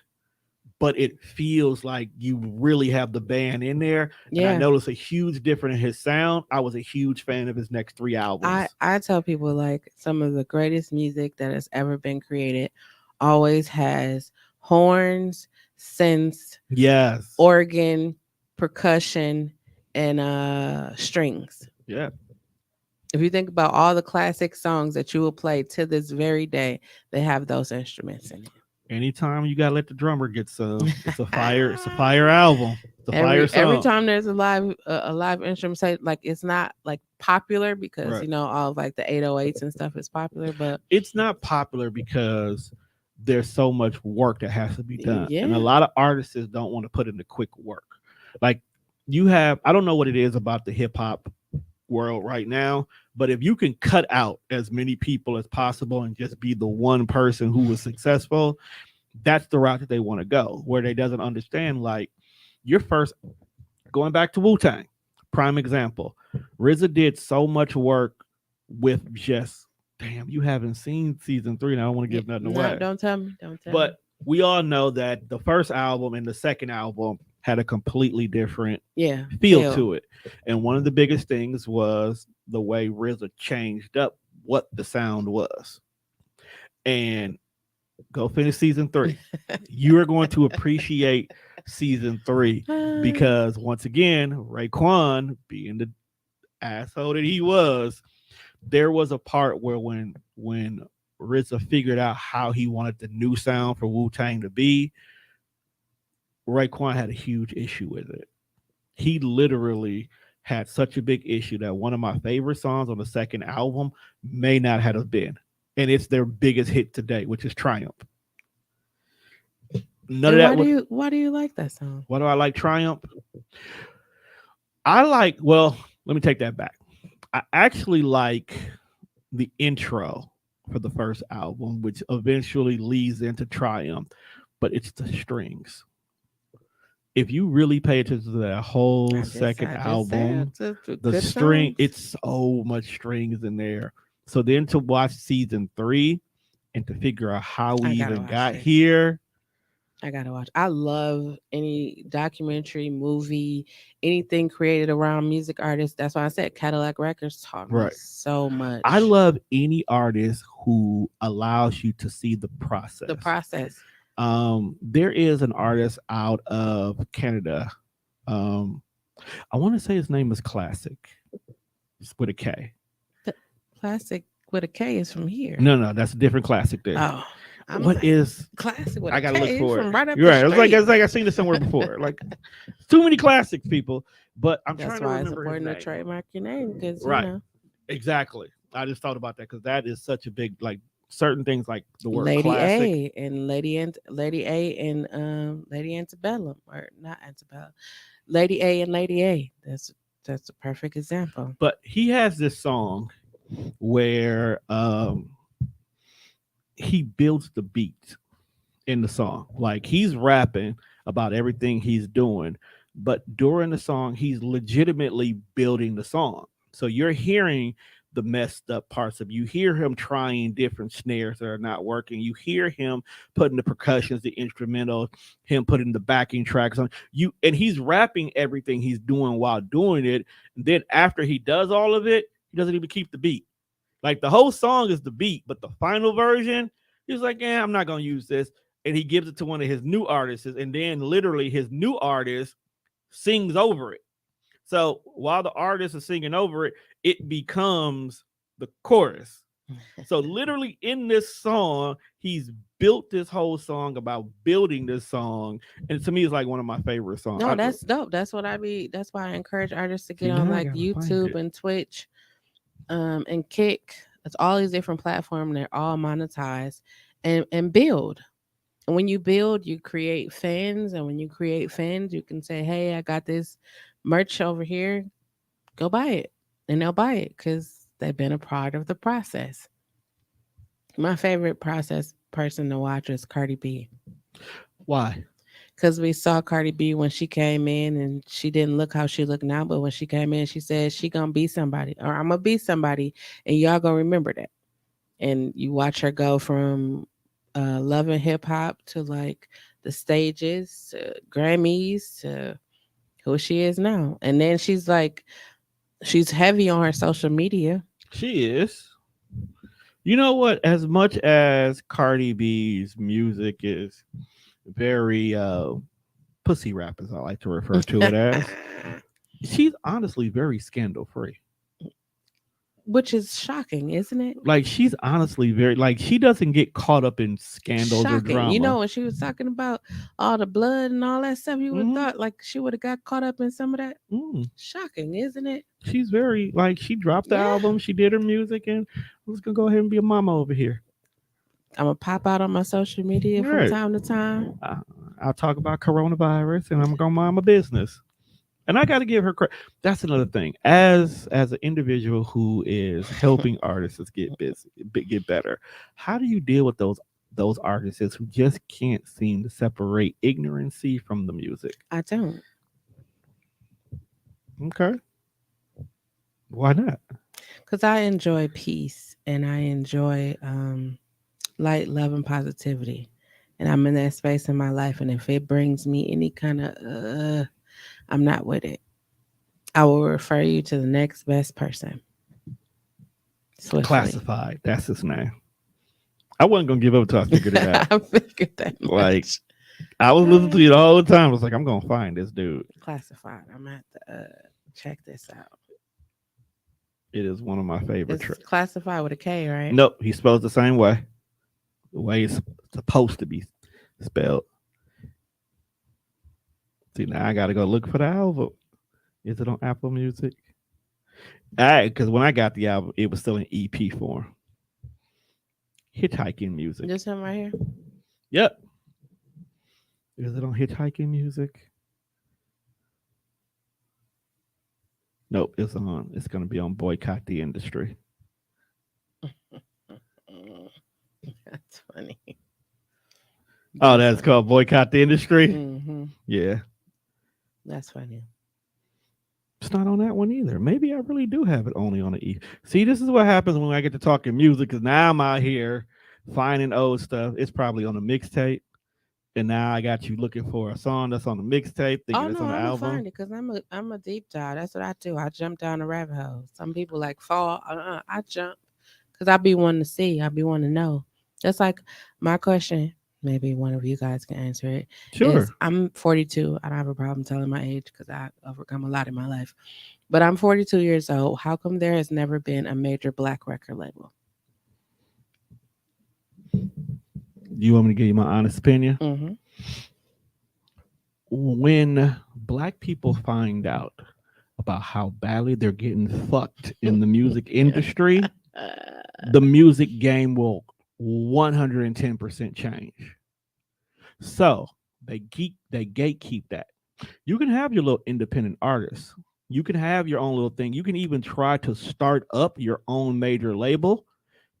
but it feels like you really have the band in there. And I Yeah. noticed a huge difference in his sound. I was a huge fan of his next three albums. I tell people like some of the greatest music that has ever been created always has horns, synths, Yes. organ, percussion, and strings. Yeah. If you think about all the classic songs that you will play to this very day, they have those instruments in Anytime you gotta let the drummer get some, it's a fire. It's a it. fire album. It's a fire Every song. time there's a live instrument, say like it's not like popular because Right. all of, like the 808s and stuff is popular, but It's not popular because there's so much work that has to be done, and a yeah, lot of artists don't want to put in the quick work. Like you have, I don't know what it is about the hip hop world right now, but if you can cut out as many people as possible and just be the one person who was successful, that's the route that they want to go. Where they doesn't understand like your first going back to Wu Tang, prime example. RZA did so much work with just damn. You haven't seen season three, and I don't want to give nothing no, away. don't tell me, don't tell me. But we all know that the first album and the second album had a completely different Yeah, feel to it. And one of the biggest things was the way RZA changed up what the sound was. And go finish season three. You are going to appreciate season three because once again, Raekwon, being the asshole that he was, there was a part where when RZA figured out how he wanted the new sound for Wu Tang to be, Raekwon had a huge issue with it. He literally had such a big issue that one of my favorite songs on the second album may not have been, and it's their biggest hit today, which is Triumph. None and of that would. why do you like that song? Why do I like Triumph? I like. Well, let me take that back. I actually like the intro for the first album, which eventually leads into Triumph, but it's the strings. If you really pay attention to that whole second I just said album, it's a the good string, songs. it's so much strings in there. So then to watch season three and to figure out how we I gotta even watch got this. here, I gotta watch. I love any documentary, movie, anything created around music artists. That's why I said Cadillac Records taught me right. so much. I love any artist who allows you to see the process. the process. There is an artist out of Canada. Um, I want to say his name is Classic. It's with a K. The Plastic with a K is from here. No, that's a different Classic there. Oh, I'm What like, is? classic with I a gotta look K for it. from right up You're the right. street. It's like I've seen this somewhere before. Like too many classics, people. But I'm That's trying to why it's remember his important to name. trademark your name because Right. Exactly. I just thought about that because that is such a big like certain things like the word Lady classic. A and Lady A and Lady Antebellum or not Antebellum, Lady A and Lady A. That's a perfect example. But he has this song where he builds the beat in the song. Like he's rapping about everything he's doing, but during the song, he's legitimately building the song. So you're hearing the messed up parts of you hear him trying different snares that are not working. You hear him putting the percussions, the instrumental, him putting the backing tracks on you, and he's rapping everything he's doing while doing it. And then after he does all of it, he doesn't even keep the beat. Like the whole song is the beat, but the final version, he's like, yeah, I'm not gonna use this. And he gives it to one of his new artists, and then literally his new artist sings over it. So while the artist is singing over it, it becomes the chorus. So literally in this song, he's built this whole song about building this song, and to me, it's like one of my favorite songs. No, that's dope. That's what I be. That's why I encourage artists to get See, on now I like gotta find YouTube it. and Twitch, and Kick. It's all these different platforms. They're all monetized, and build. And when you build, you create fans, and when you create fans, you can say, "Hey, I got this merch over here. Go buy it," and they'll buy it because they've been a part of the process. My favorite process person to watch is Cardi B. Why? Because we saw Cardi B when she came in and she didn't look how she look now, but when she came in, she said she gonna be somebody or I'm gonna be somebody, and y'all gonna remember that. And you watch her go from loving hip hop to like the stages, to Grammys, to who she is now. And then she's heavy on her social media. She is. You know what? As much as Cardi B's music is very pussy rap, as I like to refer to it as, she's honestly very scandal free. Which is shocking, isn't it? Like she's honestly very like she doesn't get caught up in scandals or Shocking. You drama. know, when she was talking about all the blood and all that stuff, you would have Hmm. thought like she would have got caught up in some of that. Mm. Shocking, isn't it? She's very like she dropped the Yeah. album, she did her music, and I was gonna go ahead and be a mama over here. I'm gonna pop out on my social media from Right. time to time. I, I'll talk about coronavirus, and I'm gonna mind my business. And I got to give her credit. That's another thing. As an individual who is helping artists get busy, get better, how do you deal with those artists who just can't seem to separate ignorancy from the music? I don't. Okay, why not? Because I enjoy peace and I enjoy light, love, and positivity. And I'm in that space in my life. And if it brings me any kind of, I'm not with it. I will refer you to the next best person swiftly. Classified. That's his name. I wasn't gonna give up until I figured it out. I figured that Like much. I was listening to you the whole time. I was like, I'm gonna find this dude. Classified. I'm gonna have to check this out. It is one of my favorite It's tracks. classified with a K, right? Nope, he spells the same way. The way it's supposed to be spelled. See, now I gotta go look for the album. Is it on Apple Music? Because when I got the album, it was still in EP form. Hitchhiking Music. This one right here. Yep. Is it on Hitchhiking Music? Nope, it's on. It's gonna be on Boycott the Industry. That's funny. Oh, that's called Boycott the Industry. Mm-hmm. Yeah, That's funny. it's not on that one either. Maybe I really do have it only on the E. See, this is what happens when I get to talking music. Because now I'm out here finding old stuff. It's probably on the mixtape, and now I got you looking for a song that's on the mixtape, thinking Oh it's no, on the I'm gonna album. find it because I'm a deep dive. That's what I do. I jump down the rabbit hole. Some people like fall. I jump because I be wanting to see. I be wanting to know. That's like my question. Maybe one of you guys can answer it. Sure. Is I'm 42. I don't have a problem telling my age because I overcome a lot in my life. But I'm 42 years old. How come there has never been a major black record label? You want me to give you my honest opinion? Mm-hmm. When black people find out about how badly they're getting fucked in the music industry, the music game will 110% change. So they gatekeep that. You can have your little independent artists. You can have your own little thing. You can even try to start up your own major label,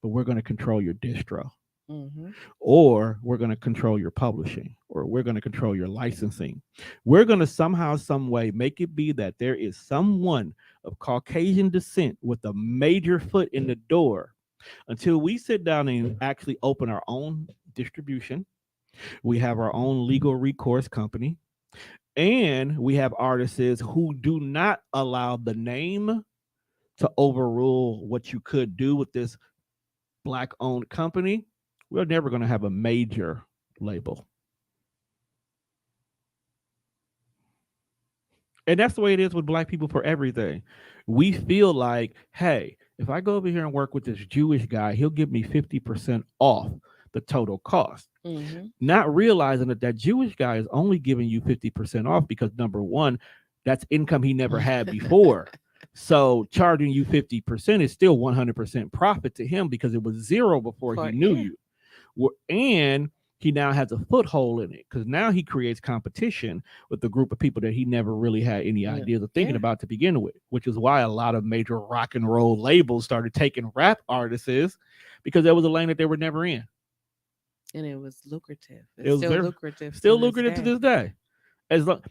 but we're going to control your distro, Mm-hmm. or we're going to control your publishing, or we're going to control your licensing. We're going to somehow, some way make it be that there is someone of Caucasian descent with a major foot in the door until we sit down and actually open our own distribution. We have our own legal recourse company, and we have artists who do not allow the name to overrule what you could do with this black owned company. We're never going to have a major label. And that's the way it is with black people for everything. We feel like, hey, if I go over here and work with this Jewish guy, he'll give me 50% off the total cost. Mm-hmm. Not realizing that that Jewish guy is only giving you 50% off because number one, that's income he never had before. So charging you 50% is still 100% profit to him because it was zero before he knew Yeah. you. And he now has a foothold in it because now he creates competition with a group of people that he never really had any Yeah. ideas of thinking Yeah. about to begin with, which is why a lot of major rock and roll labels started taking rap artists because that was a lane that they were never in. And it was lucrative. It It's was still very lucrative to still this lucrative to day. this day. As long,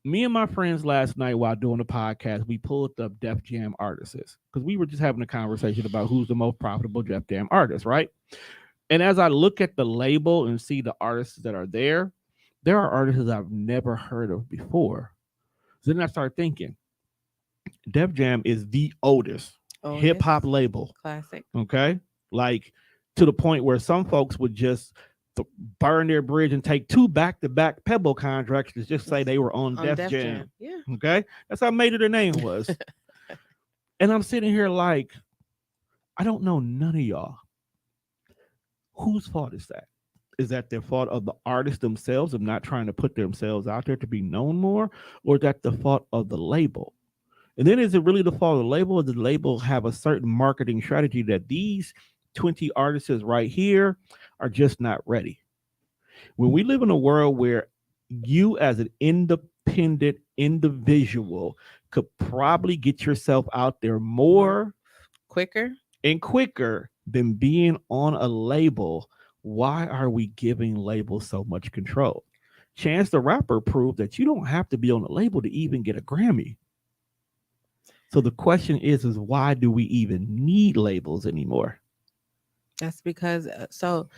me and my friends last night while doing the podcast, we pulled up Def Jam artists because we were just having a conversation about who's the most profitable Def Jam artist, right? And as I look at the label and see the artists that are there are artists I've never heard of before. So then I start thinking, Def Jam is the oldest hip hop Otis, label. classic. Okay, like to the point where some folks would just burn their bridge and take two back-to-back Pebble contracts to just say they were on On Def Def Jam. Jam. Yeah. Okay, that's how major their name was. And I'm sitting here like, I don't know none of y'all. Whose fault is that? Is that their fault of the artists themselves of not trying to put themselves out there to be known more, or is that the fault of the label? And then is it really the fault of the label, or does the label have a certain marketing strategy that these 20 artists right here are just not ready? When we live in a world where you as an independent individual could probably get yourself out there more Quicker. and quicker than being on a label, why are we giving labels so much control? Chance the Rapper proved that you don't have to be on a label to even get a Grammy. So the question is why do we even need labels anymore? That's because so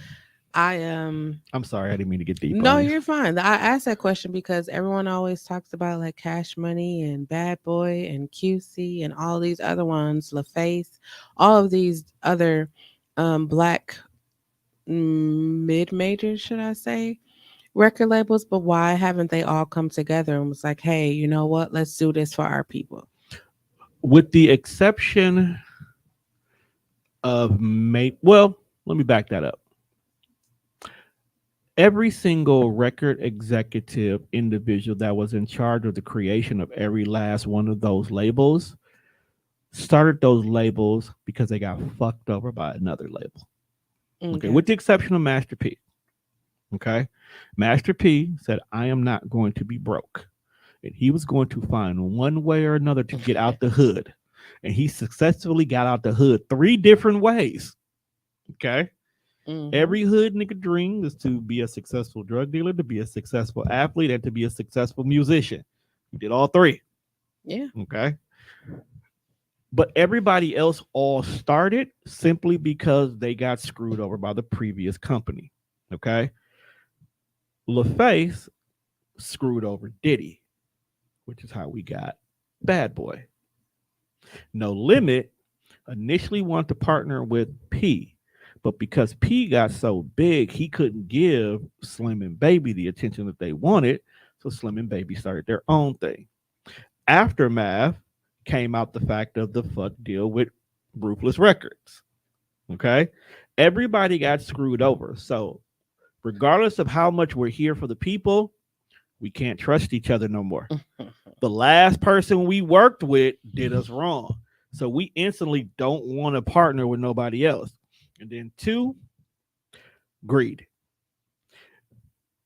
I I'm sorry, I didn't mean to get deep no, on you. you're fine. I asked that question because everyone always talks about like Cash Money and Bad Boy and QC and all these other ones, LaFace, all of these other black mid majors, should I say, record labels. But why haven't they all come together and was like, hey, you know what? Let's do this for our people. With the exception of well, let me back that up. Every single record executive individual that was in charge of the creation of every last one of those labels started those labels because they got fucked over by another label. Okay, Okay. with the exception of Master P. Okay, Master P said, I am not going to be broke. And he was going to find one way or another to get out the hood. And he successfully got out the hood three different ways. Okay. Mm-hmm. Every hood nigga dream is to be a successful drug dealer, to be a successful athlete, and to be a successful musician. He did all three. Yeah. Okay. But everybody else all started simply because they got screwed over by the previous company. Okay. LaFace screwed over Diddy, which is how we got Bad Boy. No Limit initially wanted to partner with P, but because P got so big, he couldn't give Slim and Baby the attention that they wanted. So Slim and Baby started their own thing. Aftermath came out the fact of the fuck deal with Ruthless Records. Okay. Everybody got screwed over. So Regardless of how much we're here for the people, we can't trust each other no more. The last person we worked with did us wrong. So we instantly don't want to partner with nobody else. And then two, greed.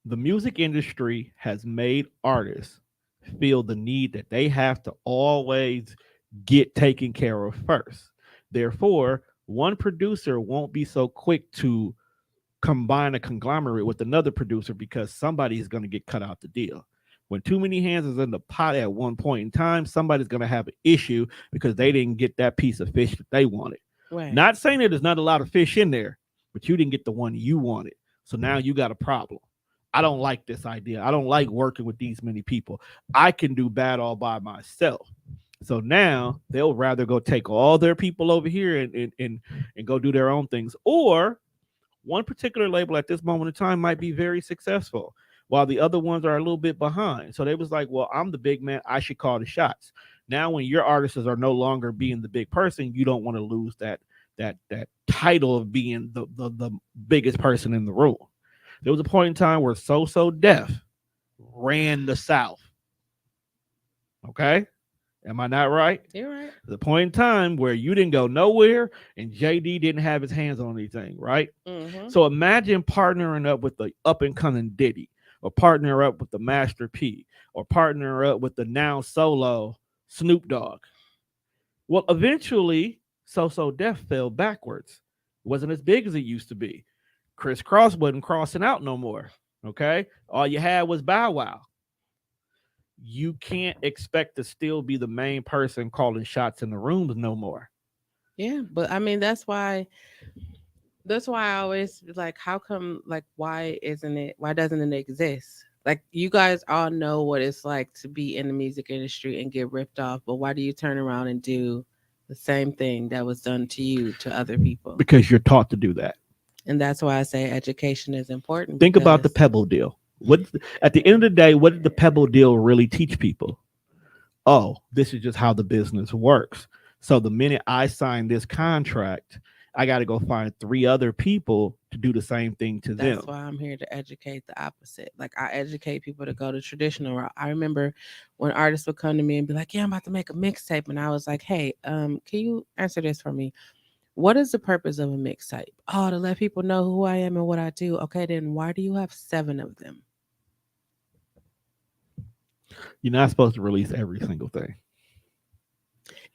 The music industry has made artists feel the need that they have to always get taken care of first. Therefore, one producer won't be so quick to combine a conglomerate with another producer because somebody is going to get cut out the deal. When too many hands is in the pot at one point in time, somebody's going to have an issue because they didn't get that piece of fish that they wanted. Right. Not saying that there's not a lot of fish in there, but you didn't get the one you wanted. So now you got a problem. I don't like this idea. I don't like working with these many people. I can do bad all by myself. So now they'll rather go take all their people over here and go do their own things. Or one particular label at this moment in time might be very successful while the other ones are a little bit behind. So they was like, well, I'm the big man. I should call the shots. Now, when your artists are no longer being the big person, you don't want to lose that title of being the biggest person in the room. There was a point in time where So Def ran the South. Okay? Am I not right? You're right. The point in time where you didn't go nowhere and JD didn't have his hands on anything, right? Mm-hmm. So imagine partnering up with the up and coming Diddy, or partner up with the Master P, or partner up with the now solo Snoop Dogg. Well, eventually, So Def fell backwards. It wasn't as big as it used to be. Chris Cross wasn't crossing out no more. Okay, all you had was Bow Wow. You can't expect to still be the main person calling shots in the rooms no more. Yeah, but I mean that's why I always like, how come, like, why doesn't it exist? Like, you guys all know what it's like to be in the music industry and get ripped off, but why do you turn around and do the same thing that was done to you to other people? Because you're taught to do that. And that's why I say education is important. Think about the Pebble deal. At the end of the day, what did the Pebble deal really teach people? Oh, this is just how the business works. So the minute I sign this contract, I got to go find 3 other people to do the same thing to them. That's why I'm here to educate the opposite. Like, I educate people to go the traditional route. I remember when artists would come to me and be like, "Yeah, I'm about to make a mixtape," and I was like, "Hey, can you answer this for me? What is the purpose of a mixtape?" "Oh, to let people know who I am and what I do." "Okay, then why do you have 7 of them?" You're not supposed to release every single thing.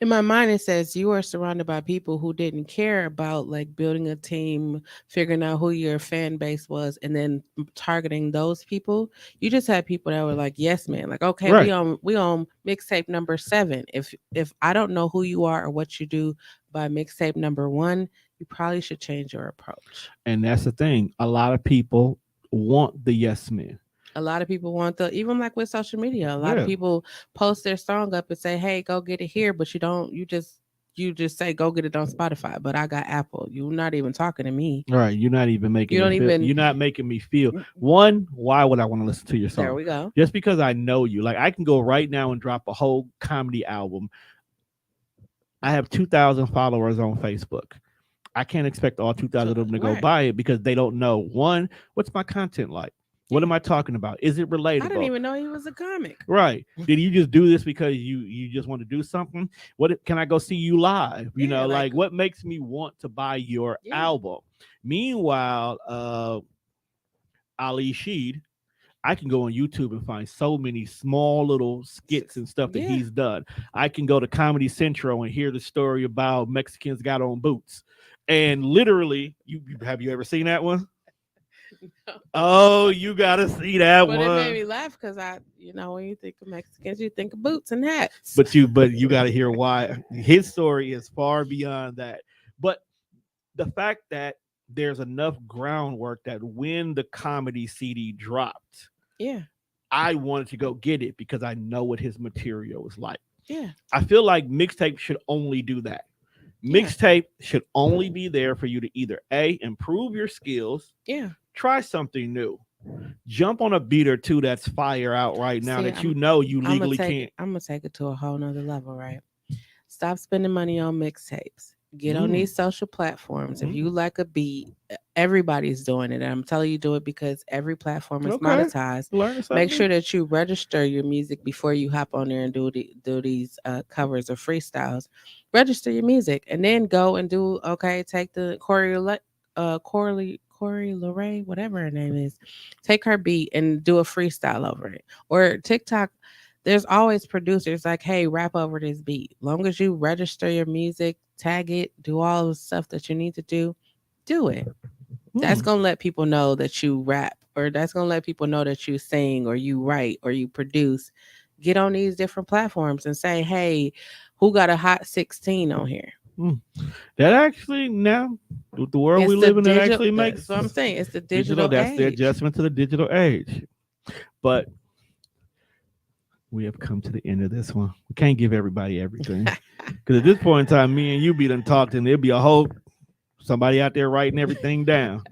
In my mind, it says you are surrounded by people who didn't care about, like, building a team, figuring out who your fan base was, and then targeting those people. You just had people that were like, "Yes, man." Like, "Okay, Right. we on mixtape number 7. If I don't know who you are or what you do by mixtape number 1, you probably should change your approach." And that's the thing. A lot of people want the yes men. A lot of people want even like with social media, a lot of Yeah. people post their song up and say, "Hey, go get it here," but you just say, "Go get it on Spotify," but I got Apple. You're not even talking to me. All right. You're not even making You don't even. you're not making me feel. One, why would I want to listen to your song? There we go. Just because I know you. Like, I can go right now and drop a whole comedy album. I have 2,000 followers on Facebook. I can't expect all 2,000 of them to go Right. buy it because they don't know, one, what's my content like? What am I talking about? Is it relatable? I didn't even know he was a comic. Right. Did you just do this because you just want to do something? Can I go see you live? You know, like, what makes me want to buy your album? Meanwhile, Ali Sheed, I can go on YouTube and find so many small little skits and stuff that he's done. I can go to Comedy Central and hear the story about Mexicans got on boots. And literally, have you ever seen that one? No. Oh, you gotta see that one. But it made me laugh because when you think of Mexicans, you think of boots and hats. But you gotta hear why his story is far beyond that. But the fact that there's enough groundwork that when the comedy CD dropped, I wanted to go get it because I know what his material is like. Yeah. I feel like mixtape should only do that. Mixtape should only be there for you to either A, improve your skills, try something new, jump on a beat or two that's fire out right now that you legally can't. I'm gonna take it to a whole nother level, right? Stop spending money on mixtapes. Get on these social platforms. If you like a beat, everybody's doing it. And I'm telling you, do it because every platform is Okay. monetized. Learn Make something. sure that you register your music before you hop on there and do these covers or freestyles. Register your music and then go and do, okay, take the Corey Lorraine, whatever her name is, take her beat and do a freestyle over it. Or TikTok, there's always producers like, hey, rap over this beat. Long as you register your music, tag it, do all the stuff that you need to do it. That's Hmm. gonna let people know that you rap, or that's gonna let people know that you sing or you write or you produce. Get on these different platforms and say, hey, who got a hot 16 on here? Hmm. That actually now, with the world we It's the live in, that digital. actually That's makes what I'm saying. It's the digital. digital That's the age. adjustment to the digital age. But we have come to the end of this one. We can't give everybody everything because at this point in time, me and you be done talked, and there'll be a whole somebody out there writing everything down.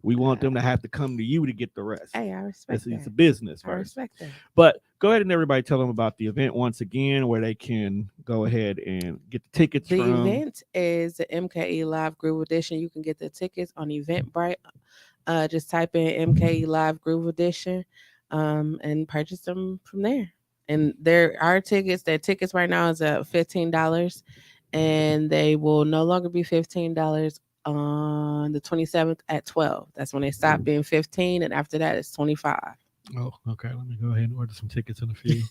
We want them to have to come to you to get the rest. Hey, I respect It's a that. business I first. respect that. But go ahead and everybody tell them about the event once again, where they can go ahead and get the tickets The from. event is the MKE Live Groove Edition. You can get the tickets on Eventbrite. Just type in MKE Live Groove Edition and purchase them from there. And there are tickets. Their tickets right now is at $15, and they will no longer be $15 on the 27th at 12. That's when they stop being 15, and after that it's 25. Oh, okay. Let me go ahead and order some tickets in a few.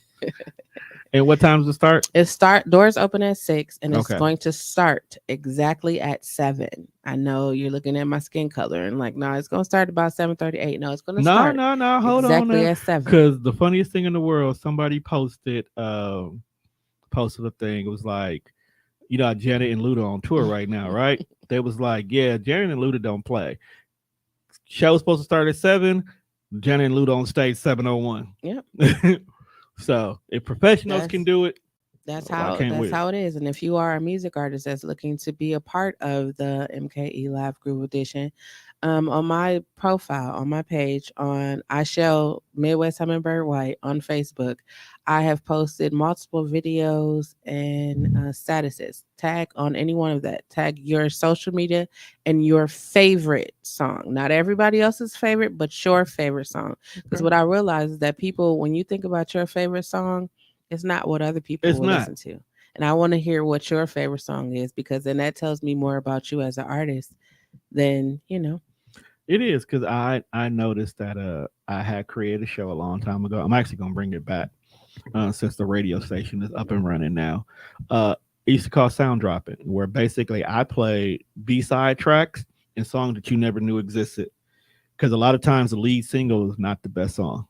And what time does it start? Doors open at 6 and it's Okay. going to start exactly at 7. I know you're looking at my skin color and like, no, it's gonna start about 7:38. No, it's gonna No, start no, no. Hold on exactly now. at 7. Because the funniest thing in the world, somebody posted a thing. It was like, you know, Janet and Luda on tour right now, right? They was like, yeah, Janet and Luda don't play. Show's supposed to start at 7. Janet and Luda on stage 7:01. Yep. So if professionals That's can do it, that's why how can't that's we? how it is. And if you are a music artist that's looking to be a part of the MKE Live Groove Edition, on my profile, on my page, on Aichelle Midwest Hummingbird White on Facebook, I have posted multiple videos and statuses. Tag on any one of that. Tag your social media and your favorite song. Not everybody else's favorite, but your favorite song. Because Okay. what I realize is that people, when you think about your favorite song, it's not what other people It's will not. listen to. And I want to hear what your favorite song is because then that tells me more about you as an artist than, It is because I noticed that I had created a show a long time ago. I'm actually gonna bring it back since the radio station is up and running now. It used to call sound dropping, where basically I play B-side tracks and songs that you never knew existed. Because a lot of times the lead single is not the best song.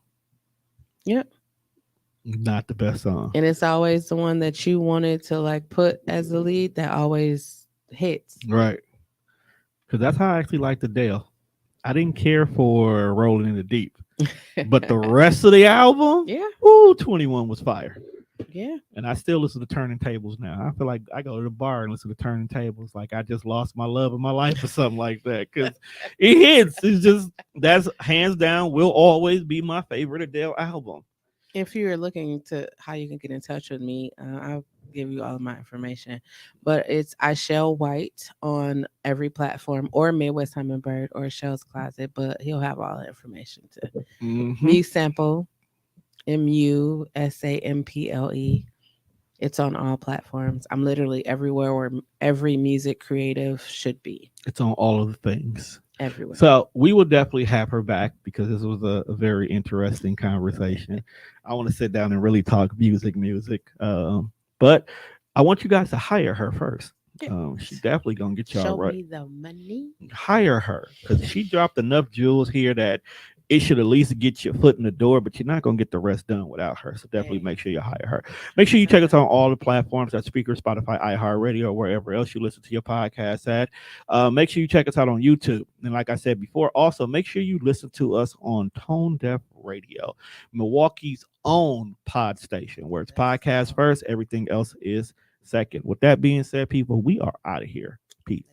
Yep. Not the best song. And it's always the one that you wanted to like put as the lead that always hits. Right. Because that's how I actually like the Dale. I didn't care for Rolling in the Deep. But the rest of the album, Yeah. ooh, 21 was fire. Yeah. And I still listen to Turning Tables now. I feel like I go to the bar and listen to Turning Tables like I just lost my love of my life or something like that. Because it hits. It's just, that's hands down, will always be my favorite Adele album. If you're looking to how you can get in touch with me, I'll give you all of my information. But it's Aichelle White on every platform, or Midwest Hummingbird, or Shell's Closet. But he'll have all the information to Mm-hmm. MuSample, MuSample. It's on all platforms. I'm literally everywhere where every music creative should be. It's on all of the things. Everywhere. So we will definitely have her back because this was a very interesting conversation. I want to sit down and really talk music. But I want you guys to hire her first. She's definitely gonna get y'all Show right. me the money. Hire her because she dropped enough jewels here that it should at least get your foot in the door, but you're not gonna get the rest done without her. So definitely Hey. make sure you hire her. Make sure you check us on all the platforms at Speaker, Spotify, iHeartRadio, or wherever else you listen to your podcast at. Make sure you check us out on YouTube. And like I said before, also make sure you listen to us on Tone Deaf Radio, Milwaukee's own pod station, where it's podcast first, everything else is second. With that being said, people, we are out of here. Peace.